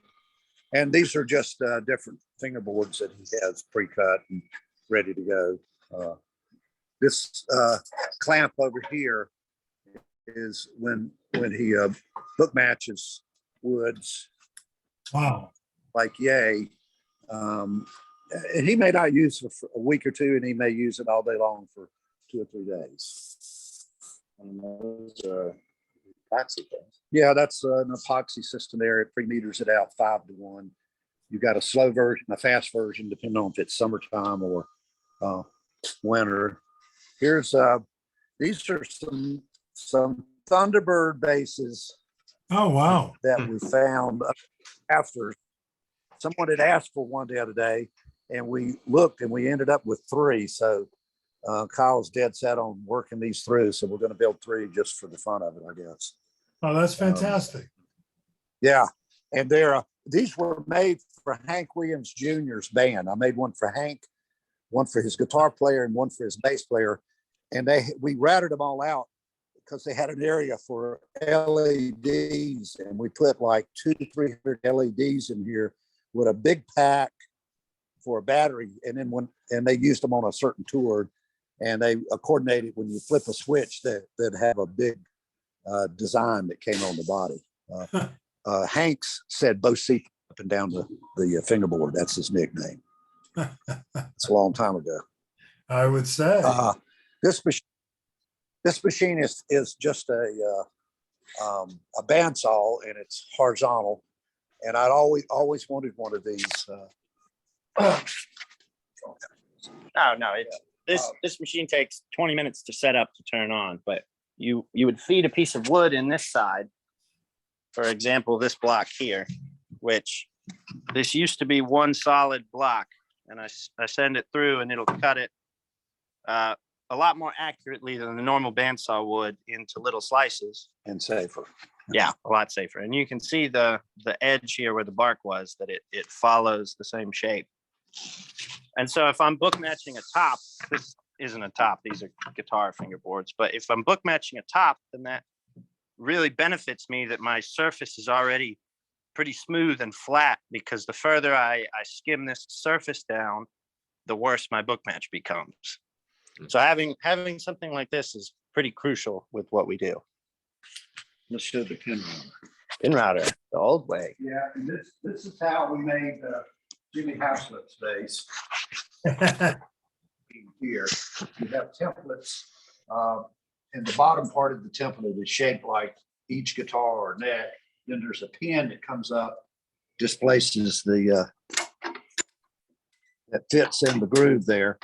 And these are just different fingerboards that he has pre-cut and ready to go. This clamp over here is when he book matches woods Wow. like yay. And he may not use it for a week or two, and he may use it all day long for 2 or 3 days. And those are epoxy things. Yeah, that's an epoxy system there. It pre-meters it out 5 to 1. You got a slow version, a fast version, depending on if it's summertime or winter. Here's these are some Thunderbird bases Oh, wow. that we found after someone had asked for one the other day, and we looked and we ended up with 3. So Kyle's dead set on working these through. So we're going to build 3 just for the fun of it, I guess. Oh, that's fantastic. Yeah, and these were made for Hank Williams Jr.'s band. I made one for Hank, one for his guitar player, and one for his bass player. And we routed them all out because they had an area for LEDs, and we put like 200 to 300 LEDs in here with a big pack for a battery. And then they used them on a certain tour, and they coordinated when you flip a switch that have a big design that came on the body. Hanks said both seats up and down the fingerboard. That's his nickname. It's a long time ago. I would say. This machine is just a bandsaw, and it's horizontal. And I'd always wanted one of these. No, this machine takes 20 minutes to set up to turn on, but you would feed a piece of wood in this side. For example, this block here, which this used to be one solid block, and I send it through and it'll cut it a lot more accurately than the normal bandsaw would into little slices. And safer. Yeah, a lot safer. And you can see the edge here where the bark was, that it follows the same shape. And so if I'm book matching a top, this isn't a top, these are guitar fingerboards, but if I'm book matching a top, then that really benefits me that my surface is already pretty smooth and flat, because the further I skim this surface down, the worse my book match becomes. So having something like this is pretty crucial with what we do. Let's show the pin router. Pin router, the old way. Yeah, and this is how we made Jimmy Haslip's bass. Here, you have templates, and the bottom part of the template is shaped like each guitar or neck. Then there's a pin that comes up, displaces that fits in the groove there.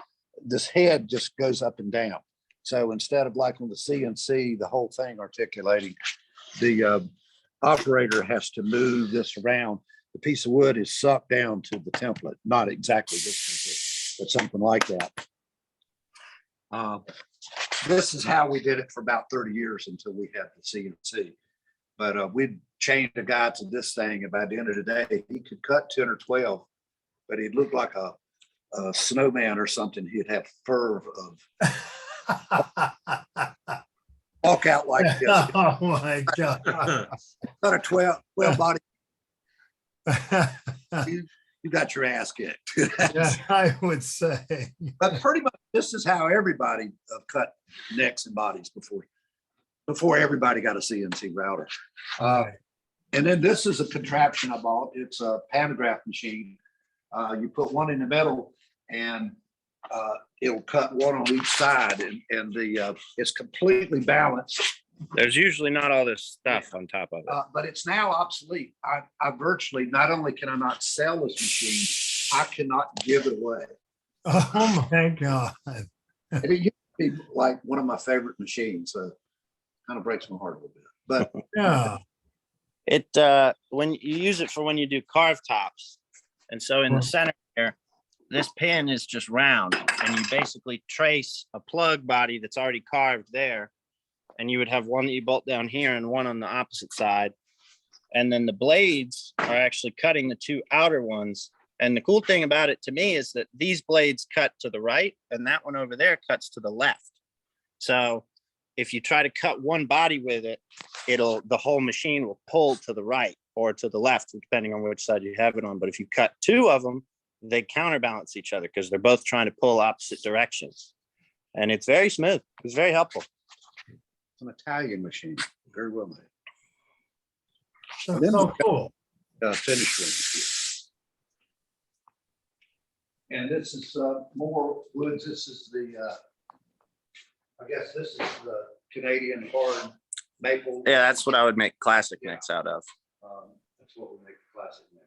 This head just goes up and down. So instead of like on the CNC, the whole thing articulating, the operator has to move this around. The piece of wood is sucked down to the template, not exactly this template, but something like that. This is how we did it for about 30 years until we had the CNC. But we'd chained a guy to this thing, and by the end of the day, he could cut 10 or 12, but he'd look like a snowman or something. He'd have fur of walk out like this. Oh my God. Got a 12 body. You got your ass kicked. Yeah, I would say. But pretty much this is how everybody cut necks and bodies before everybody got a CNC router. And then this is a contraption I bought. It's a pantograph machine. You put one in the middle and it'll cut one on each side, and it's completely balanced. There's usually not all this stuff on top of it. But it's now obsolete. I virtually, not only can I not sell this machine, I cannot give it away. Oh my God. And it used to be like one of my favorite machines. So kind of breaks my heart a little bit. But Yeah. It when you use it for when you do carved tops, and so in the center here, this pin is just round, and you basically trace a plug body that's already carved there, and you would have one that you bolt down here and one on the opposite side, and then the blades are actually cutting the two outer ones. And the cool thing about it to me is that these blades cut to the right, and that one over there cuts to the left. So if you try to cut one body with it, the whole machine will pull to the right or to the left, depending on which side you have it on. But if you cut two of them, they counterbalance each other because they're both trying to pull opposite directions. And it's very smooth. It's very helpful. it's an Italian machine, very well made. That's so cool. Finish ring here. And this is more woods. This is I guess this is the Canadian hard maple. Yeah, that's what I would make classic necks out of. That's what we make classic necks.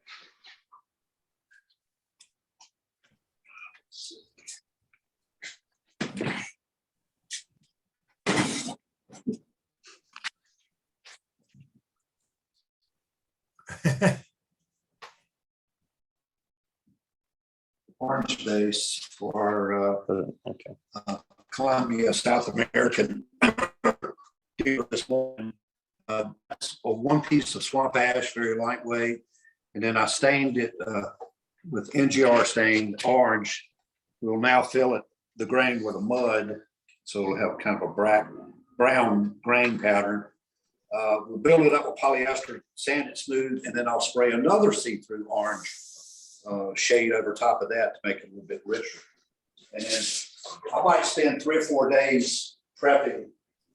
Orange base for our Columbia, South American. This one, that's one piece of swamp ash, very lightweight, and then I stained it with NGR stained orange. We'll now fill it the grain with a mud, so it'll have kind of a brown grain pattern. We'll build it up with polyester, sand it smooth, and then I'll spray another see-through orange shade over top of that to make it a little bit richer. And then I might spend 3 or 4 days prepping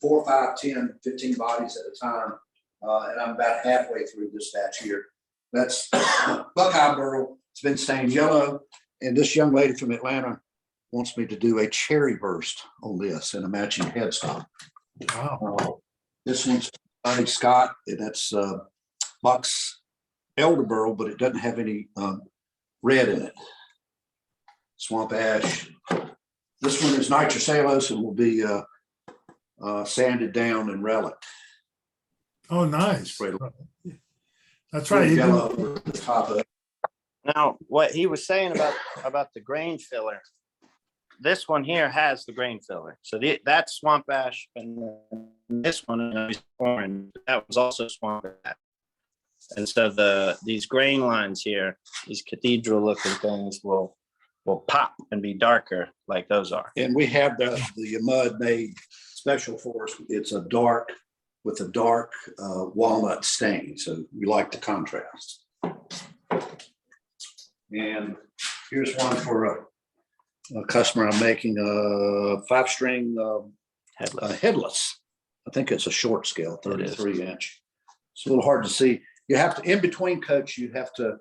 4, 5, 10, 15 bodies at a time. And I'm about halfway through this batch here. That's Buckeye burl. It's been stained yellow. And this young lady from Atlanta wants me to do a cherry burst on this and a matching headstock. Wow. This one's Bonnie Scott. And that's Buck's elder burl, but it doesn't have any red in it. Swamp ash. This one is nitrocellulose and will be sanded down and relic. Oh, nice. Sprayed That's right. You yellow do- over the top of it. Now, what he was saying about the grain filler, this one here has the grain filler. So that's swamp ash, and this one is orange. That was also swamp ash. And so these grain lines here, these cathedral looking things will pop and be darker like those are. And we have the mud made special for us. It's a dark with a dark walnut stain. So we like the contrast. And here's one for a customer. I'm making a 5-string headless. I think it's a short scale, 33 inch. It's a little hard to see. You have to, in between coats, you have to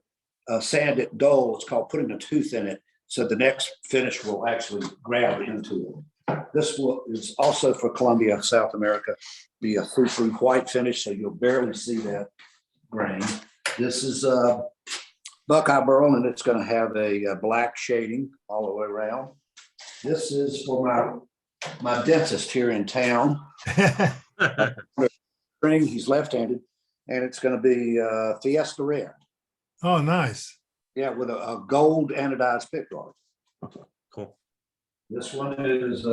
sand it dull. It's called putting a tooth in it. So the next finish will actually grab into it. This is also for Columbia, South America, be a frou-frou white finish. So you'll barely see that grain. This is Buckeye burl, and it's going to have a black shading all the way around. This is for my dentist here in town. He's left-handed, and it's going to be Fiesta Red. Oh, nice. Yeah, with a gold anodized pick guard. Cool. This one is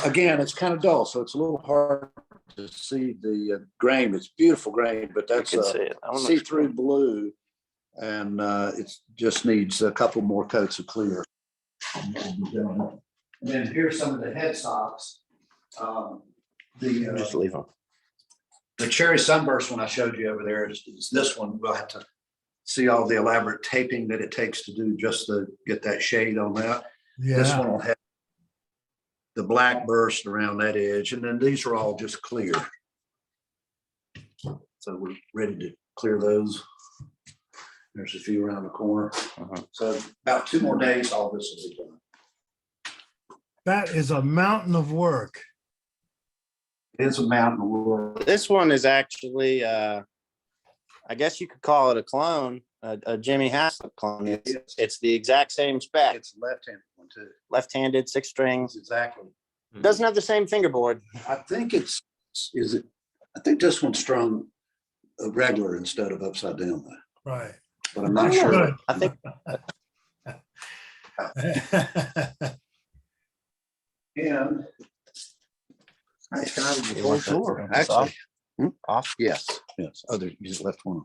again, it's kind of dull, so it's a little hard to see the grain. It's beautiful grain, but that's see-through blue, and it just needs a couple more coats of clear. And then here's some of the headstocks. Just leave them. The cherry sunburst one I showed you over there is this one. We'll have to see all the elaborate taping that it takes to do just to get that shade on that. This Yeah. one will have the black burst around that edge, and then these are all just clear. So we're ready to clear those. There's a few around the corner. So about 2 more days, all this will be done. That is a mountain of work. It's a mountain of work. This one is actually, I guess you could call it a clone, a Jimmy Haslip clone. It's the exact same spec. It's a left-handed one too. Left-handed, 6 strings. Exactly. Doesn't have the same fingerboard. I think I think this one's strung regular instead of upside down, though. Right. But I'm not sure. I think And nice kind of You the whole want that tour, to come actually. off. Yes, yes. Oh, there, you just left one.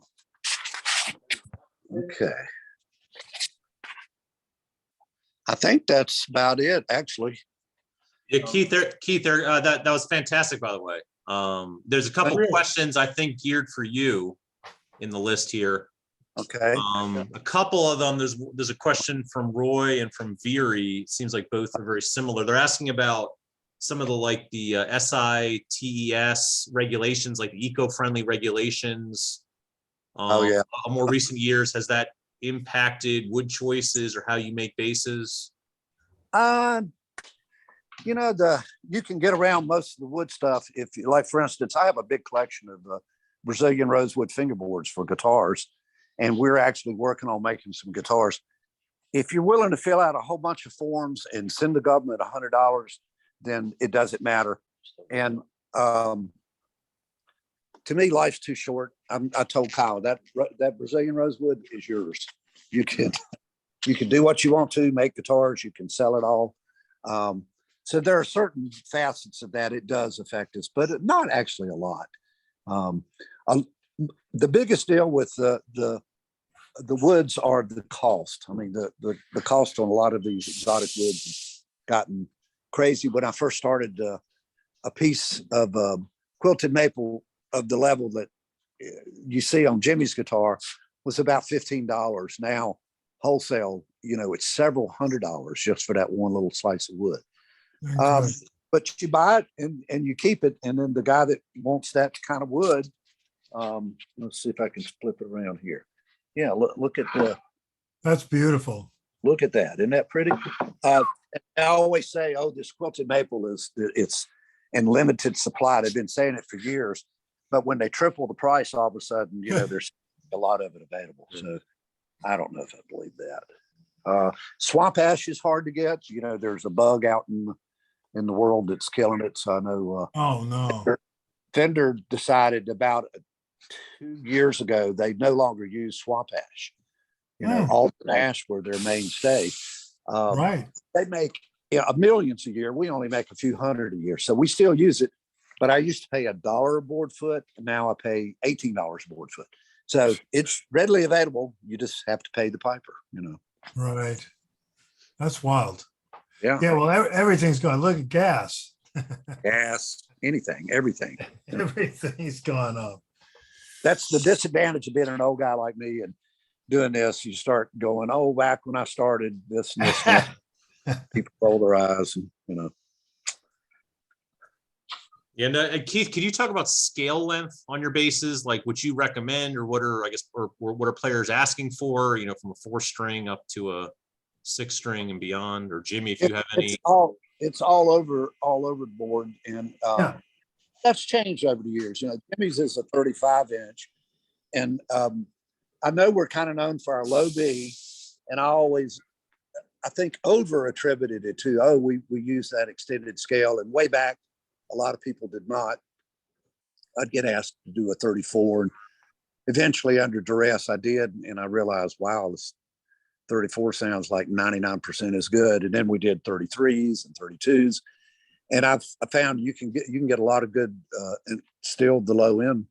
Okay. I think that's about it, actually. Yeah, Keith, that was fantastic, by the way. There's a couple Really? questions I think geared for you in the list here. Okay. A couple of them, there's a question from Roy and from Veery. Seems like both are very similar. They're asking about some of the SITES regulations, like the eco-friendly regulations. Oh, yeah. More recent years, has that impacted wood choices or how you make bases? You know, you can get around most of the wood stuff if you like. For instance, I have a big collection of Brazilian rosewood fingerboards for guitars, and we're actually working on making some guitars. If you're willing to fill out a whole bunch of forms and send the government $100, then it doesn't matter. And to me, life's too short. I told Kyle that Brazilian rosewood is yours. You can do what you want to, make guitars. You can sell it all. So there are certain facets of that it does affect us, but not actually a lot. The biggest deal with the woods are the cost. I mean, the cost on a lot of these exotic woods has gotten crazy. When I first started, a piece of quilted maple of the level that you see on Jimmy's guitar was about $15. Now, wholesale, it's several $100s just for that one little slice of wood. But you buy it and you keep it. And then the guy that wants that kind of wood, let's see if I can flip it around here. Yeah, look at That's beautiful. look at that. Isn't that pretty? I always say, oh, this quilted maple it's in limited supply. They've been saying it for years, but when they triple the price, all of a sudden, there's a lot of it available. So I don't know if I believe that. Swamp ash is hard to get. There's a bug out in the world that's killing it. So I know. Oh no. Fender decided about 2 years ago they no longer use swamp ash. Alton ash were their mainstay. Right. They make millions a year. We only make a few hundred a year, so we still use it. But I used to pay $1 a board foot, and now I pay $18 a board foot. So it's readily available. You just have to pay the piper. Right. That's wild. Yeah. Yeah. Well, everything's going. Look at gas. Gas, anything, everything. Everything's gone up. That's the disadvantage of being an old guy like me and doing this. You start going, oh, back when I started this and this. And that. People roll their eyes, and Yeah, no, Keith, could you talk about scale length on your bases? Like what you recommend, or what are, I guess, or what are players asking for, from a 4-string up to a 6-string and beyond? Or Jimmy, if you have any. It's all over the board. And that's changed over the years. Jimmy's is a 35-inch. And I know we're kind of known for our low B. And I think over attributed it to, we use that extended scale. And way back, a lot of people did not. I'd get asked to do a 34. And eventually under duress, I did. And I realized, wow, this 34 sounds like 99% as good. And then we did 33s and 32s. And I found you can get a lot of good, and still the low end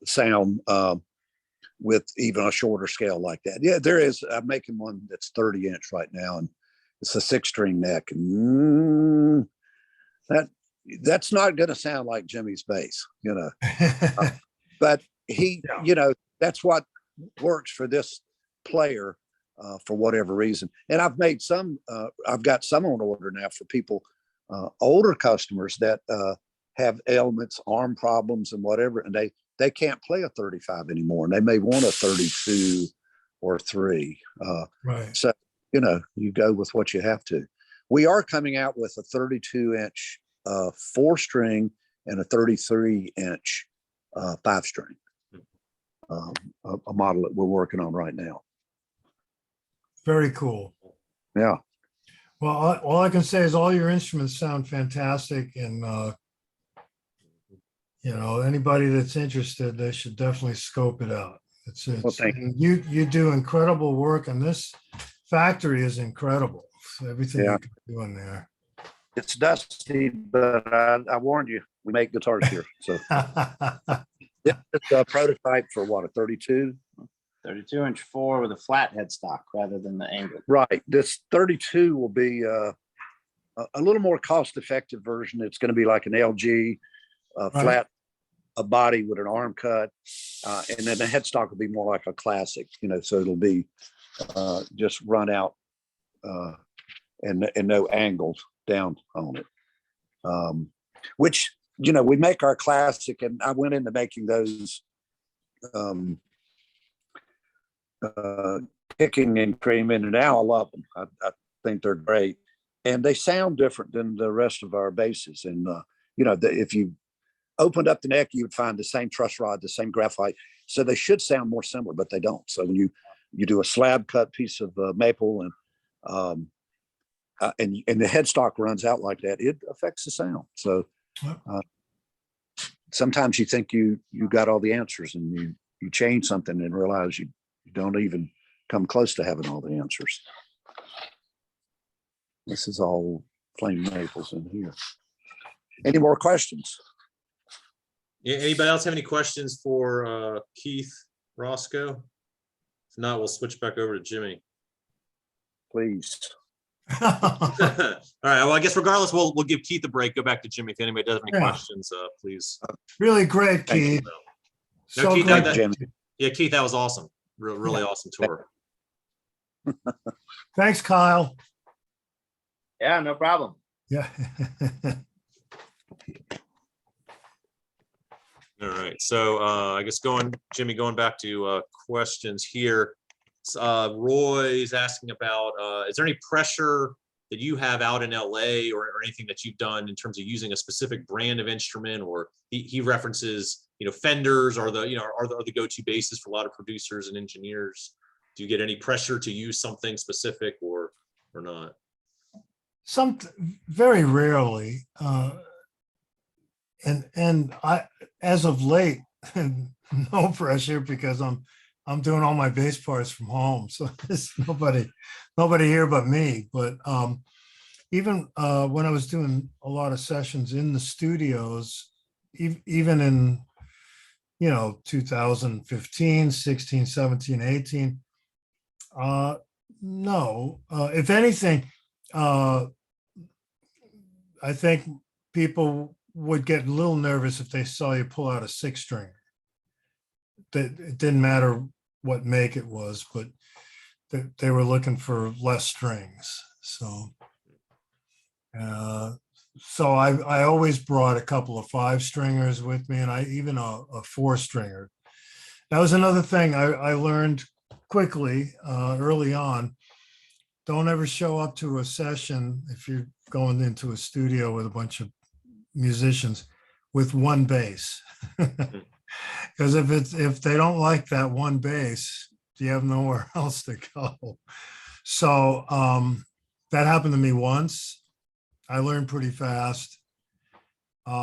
sound with even a shorter scale like that. Yeah, there is. I'm making one that's 30-inch right now, and it's a 6-string neck. And that's not going to sound like Jimmy's bass, but he, that's what works for this player for whatever reason. And I've got some on order now for people, older customers that have ailments, arm problems and whatever, and they can't play a 35 anymore, and they may want a 32 or 3. Right. So, you go with what you have to. We are coming out with a 32-inch 4-string and a 33-inch 5-string, a model that we're working on right now. Very cool. Yeah. Well, all I can say is all your instruments sound fantastic, and anybody that's interested, they should definitely scope it out. Well, thank you. You do incredible work, and this factory is incredible. So everything Yeah. you can do in there. It's dusty, but I warned you, we make guitars here. So it's a prototype for what, a 32? 32-inch 4 with a flat headstock rather than the angle. Right. This 32 will be a little more cost-effective version. It's going to be like an LG flat a body with an arm cut, and then the headstock will be more like a classic. So it'll be just run out and no angles down on it. Which we make our classic, and I went into making those. Kicking and creaming, and now I love them. I think they're great, and they sound different than the rest of our basses. And if you opened up the neck, you would find the same truss rod, the same graphite. So they should sound more similar, but they don't. So when you do a slab cut piece of maple and the headstock runs out like that, it affects the sound. So sometimes you think you got all the answers, and you change something and realize you don't even come close to having all the answers. This is all plain maples in here. Any more questions? Yeah, anybody else have any questions for Keith Roscoe? If not, we'll switch back over to Jimmy. Please. All right. Well, I guess regardless, we'll give Keith a break. Go back to Jimmy. If anybody does have any Yeah. questions, please. Really great, Thank you. Keith. No, So Keith, great. Jimmy. Yeah, Keith, that was awesome. Really awesome tour. Thanks, Kyle. Yeah, no problem. Yeah. All right. So I guess Jimmy, going back to questions here. Roy's asking about, is there any pressure that you have out in LA or anything that you've done in terms of using a specific brand of instrument? Or he references, Fenders are the go-to bases for a lot of producers and engineers. Do you get any pressure to use something specific or not? Very rarely. And I, as of late, no pressure, because I'm doing all my bass parts from home. So there's nobody here but me. But even when I was doing a lot of sessions in the studios, even in 2015, 16, 17, 18, no. If anything, I think people would get a little nervous if they saw you pull out a 6-stringer. It didn't matter what make it was, but they were looking for less strings. So I always brought a couple of 5-stringers with me, and even a 4-stringer. That was another thing I learned quickly early on. Don't ever show up to a session if you're going into a studio with a bunch of musicians with one bass. Because if they don't like that one bass, you have nowhere else to go. So that happened to me once. I learned pretty fast.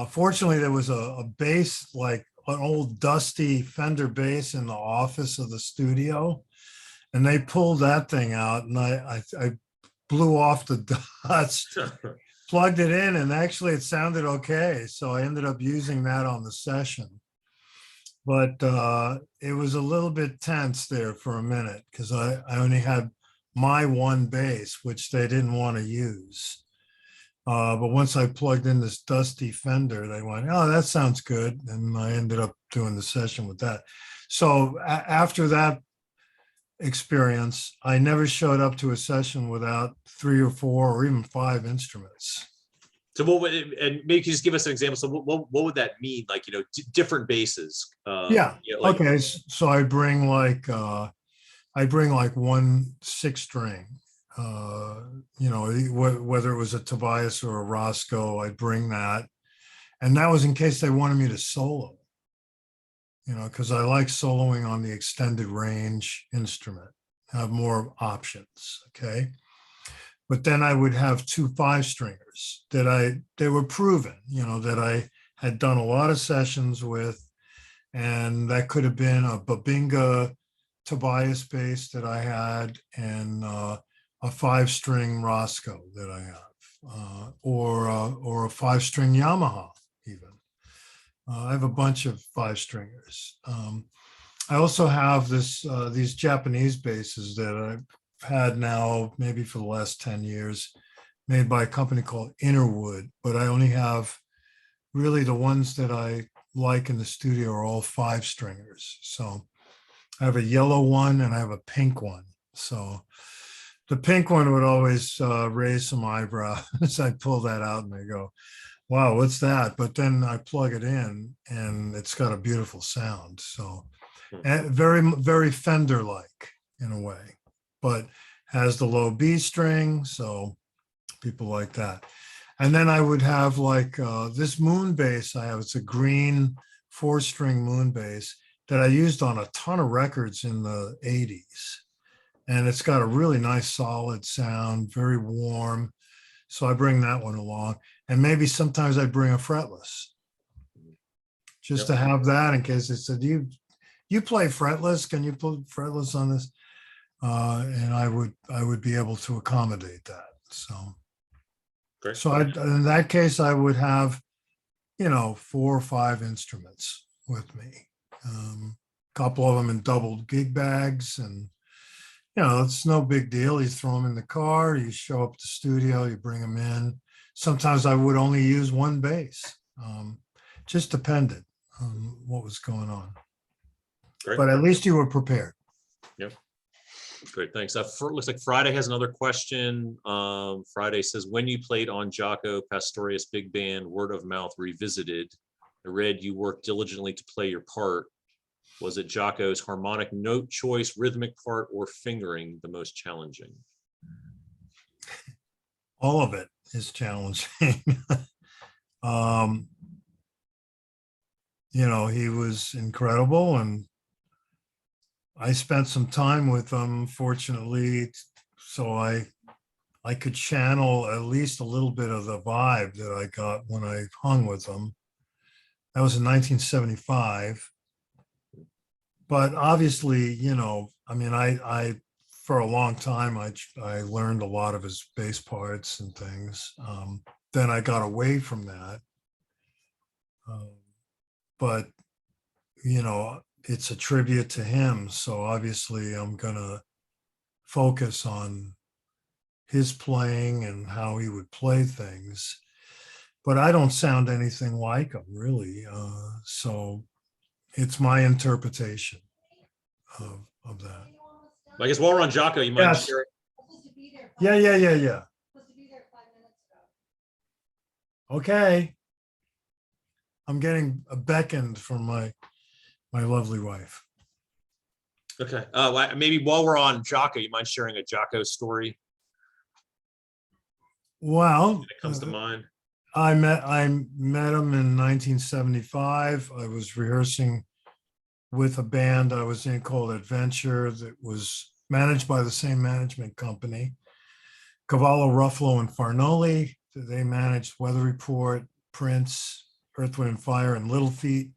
Fortunately, there was a bass, like an old dusty Fender bass, in the office of the studio, and they pulled that thing out, and I blew off the dust, plugged it in, and actually it sounded okay. So I ended up using that on the session. But it was a little bit tense there for a minute, because I only had my one bass, which they didn't want to use. But once I plugged in this dusty Fender, they went, "Oh, that sounds good." And I ended up doing the session with that. So after that experience, I never showed up to a session without 3 or 4 or even 5 instruments. So what would, and maybe you could just give us an example. So what would that mean? Like, different basses. Yeah. Like, Okay. So I bring like one 6-string, whether it was a Tobias or a Roscoe, I'd bring that. And that was in case they wanted me to solo, because I like soloing on the extended range instrument, have more options. Okay. But then I would have 2 5-stringers they were proven, that I had done a lot of sessions with, and that could have been a Babinga Tobias bass that I had, and a 5-string Roscoe that I have, or a 5-string Yamaha even. I have a bunch of 5-stringers. I also have these Japanese basses that I've had now maybe for the last 10 years, made by a company called Innerwood, but I only have really the ones that I like in the studio are all 5-stringers. So I have a yellow one and I have a pink one. So the pink one would always raise some eyebrows. I pull that out and they go, "Wow, what's that?" But then I plug it in and it's got a beautiful sound. So very, very Fender-like in a way, but has the low B string. So people like that. And then I would have like this moon bass I have. It's a green 4-string moon bass that I used on a ton of records in the 80s. And it's got a really nice solid sound, very warm. So I bring that one along. And maybe sometimes I bring a fretless just to have that in case they said, you play fretless? Can you play fretless on this? And I would be able to accommodate that. So, great. so in that case, I would have, 4 or 5 instruments with me. Couple of them in double gig bags, and it's no big deal. You throw them in the car, you show up at the studio, you bring them in. Sometimes I would only use one bass. Just depended on what was going on. Great. But at least you were prepared. Yep. Great, thanks. Looks like Friday has another question. Friday says, when you played on Jaco Pastorius Big Band, Word of Mouth Revisited, I read you worked diligently to play your part. Was it Jaco's harmonic note choice, rhythmic part, or fingering the most challenging? All of it is challenging. He was incredible, and I spent some time with him, fortunately, so I could channel at least a little bit of the vibe that I got when I hung with him. That was in 1975. But obviously, I for a long time, I learned a lot of his bass parts and things. Then I got away from that. But, it's a tribute to him. So obviously I'm going to focus on his playing and how he would play things. But I don't sound anything like him, really. So it's my interpretation of that. I guess while we're on Jaco, you mind Yes. sharing? Yeah. Okay. I'm getting beckoned from my lovely wife. Okay. Maybe while we're on Jaco, you mind sharing a Jaco story Well, that comes to mind? I met him in 1975. I was rehearsing with a band I was in called Adventure that was managed by the same management company, Cavallo, Ruffalo, and Farnoli. They managed Weather Report, Prince, Earth, Wind, and Fire, and Little Feat.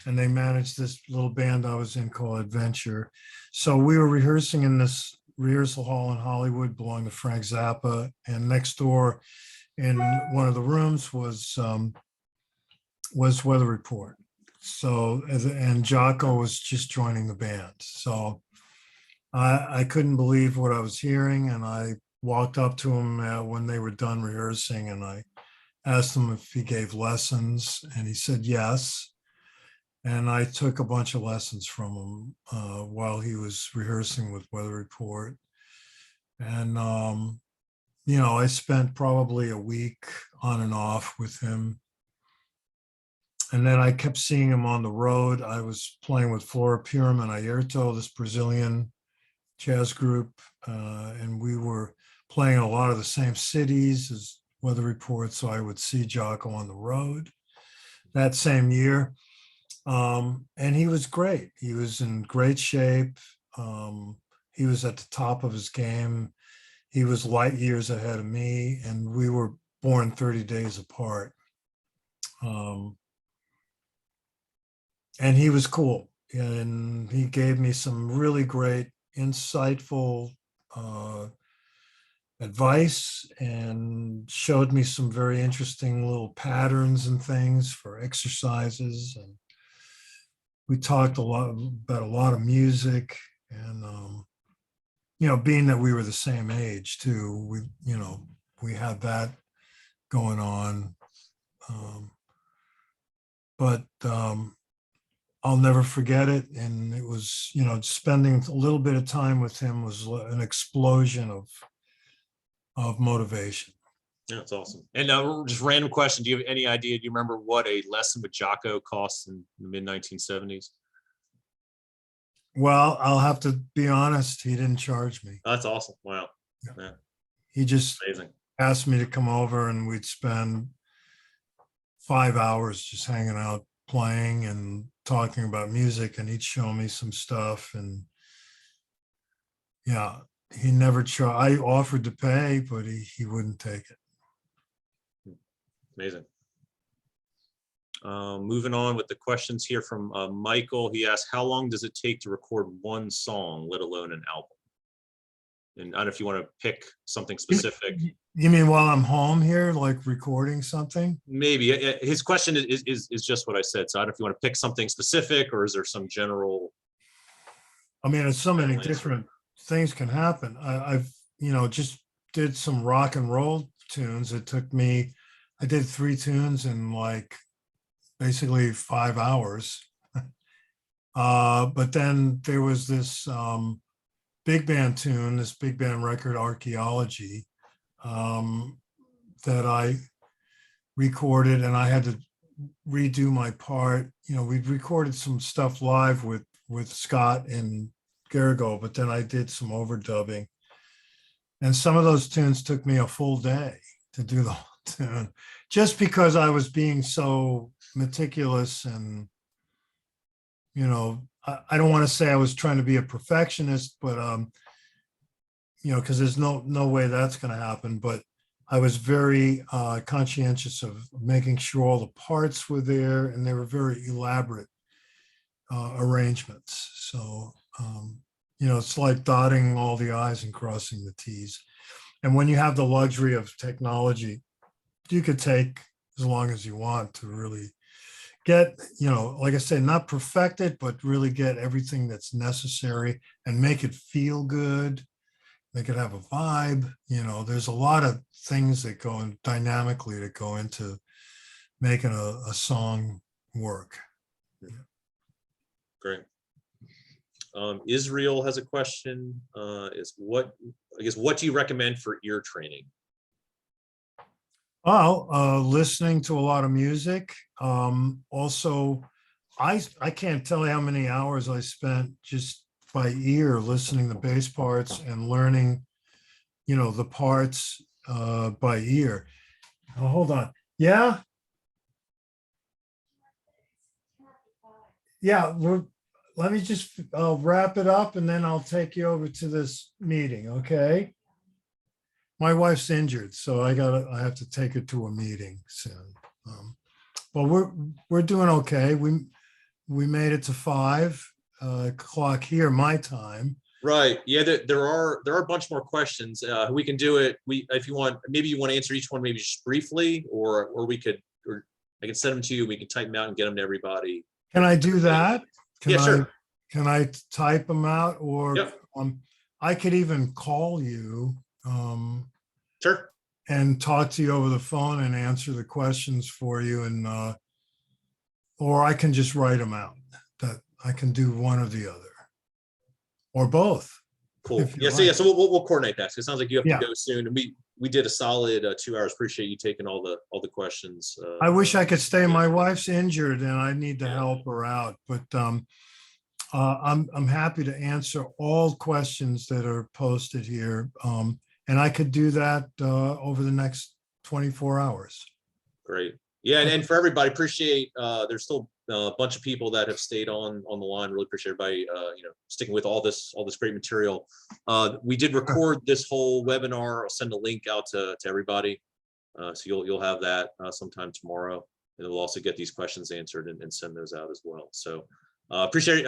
And they managed this little band I was in called Adventure. So we were rehearsing in this rehearsal hall in Hollywood belonging to Frank Zappa. And next door in one of the rooms was Weather Report. So, and Jaco was just joining the band. So I couldn't believe what I was hearing. And I walked up to him when they were done rehearsing, and I asked him if he gave lessons, and he said yes. And I took a bunch of lessons from him while he was rehearsing with Weather Report. And, I spent probably a week on and off with him. And then I kept seeing him on the road. I was playing with Flora Purim and Ayrto, this Brazilian jazz group. And we were playing in a lot of the same cities as Weather Report. So I would see Jaco on the road that same year. And he was great. He was in great shape. He was at the top of his game. He was light years ahead of me, and we were born 30 days apart. And he was cool. And he gave me some really great, insightful advice and showed me some very interesting little patterns and things for exercises. And we talked a lot about a lot of music, and being that we were the same age too, we had that going on. But I'll never forget it. And it was, spending a little bit of time with him was an explosion of motivation. Yeah, that's awesome. And just random question. Do you have any idea? Do you remember what a lesson with Jaco cost in the mid 1970s? Well, I'll have to be honest, he didn't charge me. That's awesome. Wow. Yeah. Yeah, He just amazing. asked me to come over, and we'd spend 5 hours just hanging out, playing and talking about music, and he'd show me some stuff. And yeah, he never I offered to pay, but he wouldn't take it. Amazing. Moving on with the questions here from Michael. He asked, how long does it take to record one song, let alone an album? And I don't know if you want to pick something specific. You mean while I'm home here, like recording something? Maybe. His question is just what I said. So I don't know if you want to pick something specific, or is there some general? I mean, it's so many Answer. different things can happen. I've, just did some rock and roll tunes. It took me, I did 3 tunes in like basically 5 hours. But then there was this big band tune, this big band record, Archaeology, that I recorded, and I had to redo my part. We'd recorded some stuff live with Scott and Garrigo, but then I did some overdubbing. And some of those tunes took me a full day to do the whole tune, just because I was being so meticulous. And, I don't want to say I was trying to be a perfectionist, but, because there's no way that's going to happen. But I was very conscientious of making sure all the parts were there, and they were very elaborate arrangements. So, it's like dotting all the I's and crossing the T's. And when you have the luxury of technology, you could take as long as you want to really get, like I say, not perfect it, but really get everything that's necessary and make it feel good. Make it have a vibe. There's a lot of things that go in dynamically that go into making a song work. Great. Israel has a question. What do you recommend for ear training? Well, listening to a lot of music. Also, I can't tell you how many hours I spent just by ear listening to bass parts and learning, the parts by ear. Oh, hold on. Yeah. Yeah. Let me just wrap it up, and then I'll take you over to this meeting. Okay. My wife's injured, so I have to take her to a meeting soon. But we're doing okay. We made it to 5 o'clock here, my time. Right. Yeah, there are a bunch more questions. We can do it. If you want, maybe you want to answer each one maybe just briefly, or I can send them to you. We can type them out and get them to everybody. Can I do that? Sure. Can I type them out, or Yep. I could even call you? Sure. and talk to you over the phone and answer the questions for you, and or I can just write them out. That I can do one or the other, or both. Cool. If you Yeah. So yeah. like. So we'll coordinate that. So it sounds like you have Yeah. to go soon, and we did a solid 2 hours. Appreciate you taking all the questions. I wish I could stay. My wife's injured and I need to Yeah. help her out, but I'm happy to answer all questions that are posted here. And I could do that over the next 24 hours. Great. Yeah, and for everybody, appreciate. There's still a bunch of people that have stayed on the line. Really appreciate everybody, sticking with all this great material. We did record this whole webinar. I'll send a link out to everybody, so you'll have that sometime tomorrow, and we'll also get these questions answered and send those out as well. So appreciate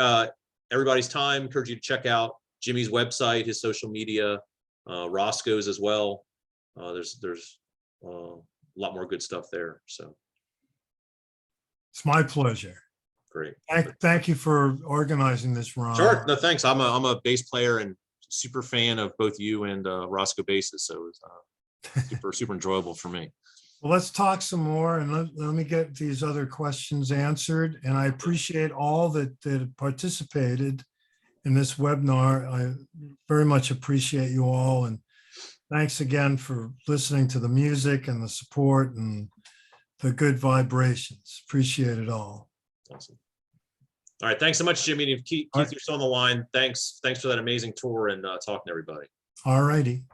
everybody's time. Encourage you to check out Jimmy's website, his social media, Roscoe's as well. There's a lot more good stuff there. So. It's my pleasure. Great. Thank you for organizing this, Ron. Sure. No, thanks. I'm a bass player and super fan of both you and Roscoe basses. So it was super enjoyable for me. Well, let's talk some more, and let me get these other questions answered. And I appreciate all that participated in this webinar. I very much appreciate you all. And thanks again for listening to the music and the support and the good vibrations. Appreciate it all. Awesome. All right. Thanks so much, Jimmy. And Keith, you're still on the line. Thanks for that amazing tour and talking to everybody. All righty.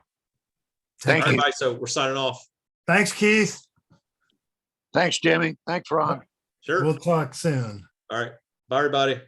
Thank you. Bye. So we're signing off. Thanks, Keith. Thanks, Jimmy. Thanks, Ron. Sure. We'll talk soon. All right. Bye, everybody.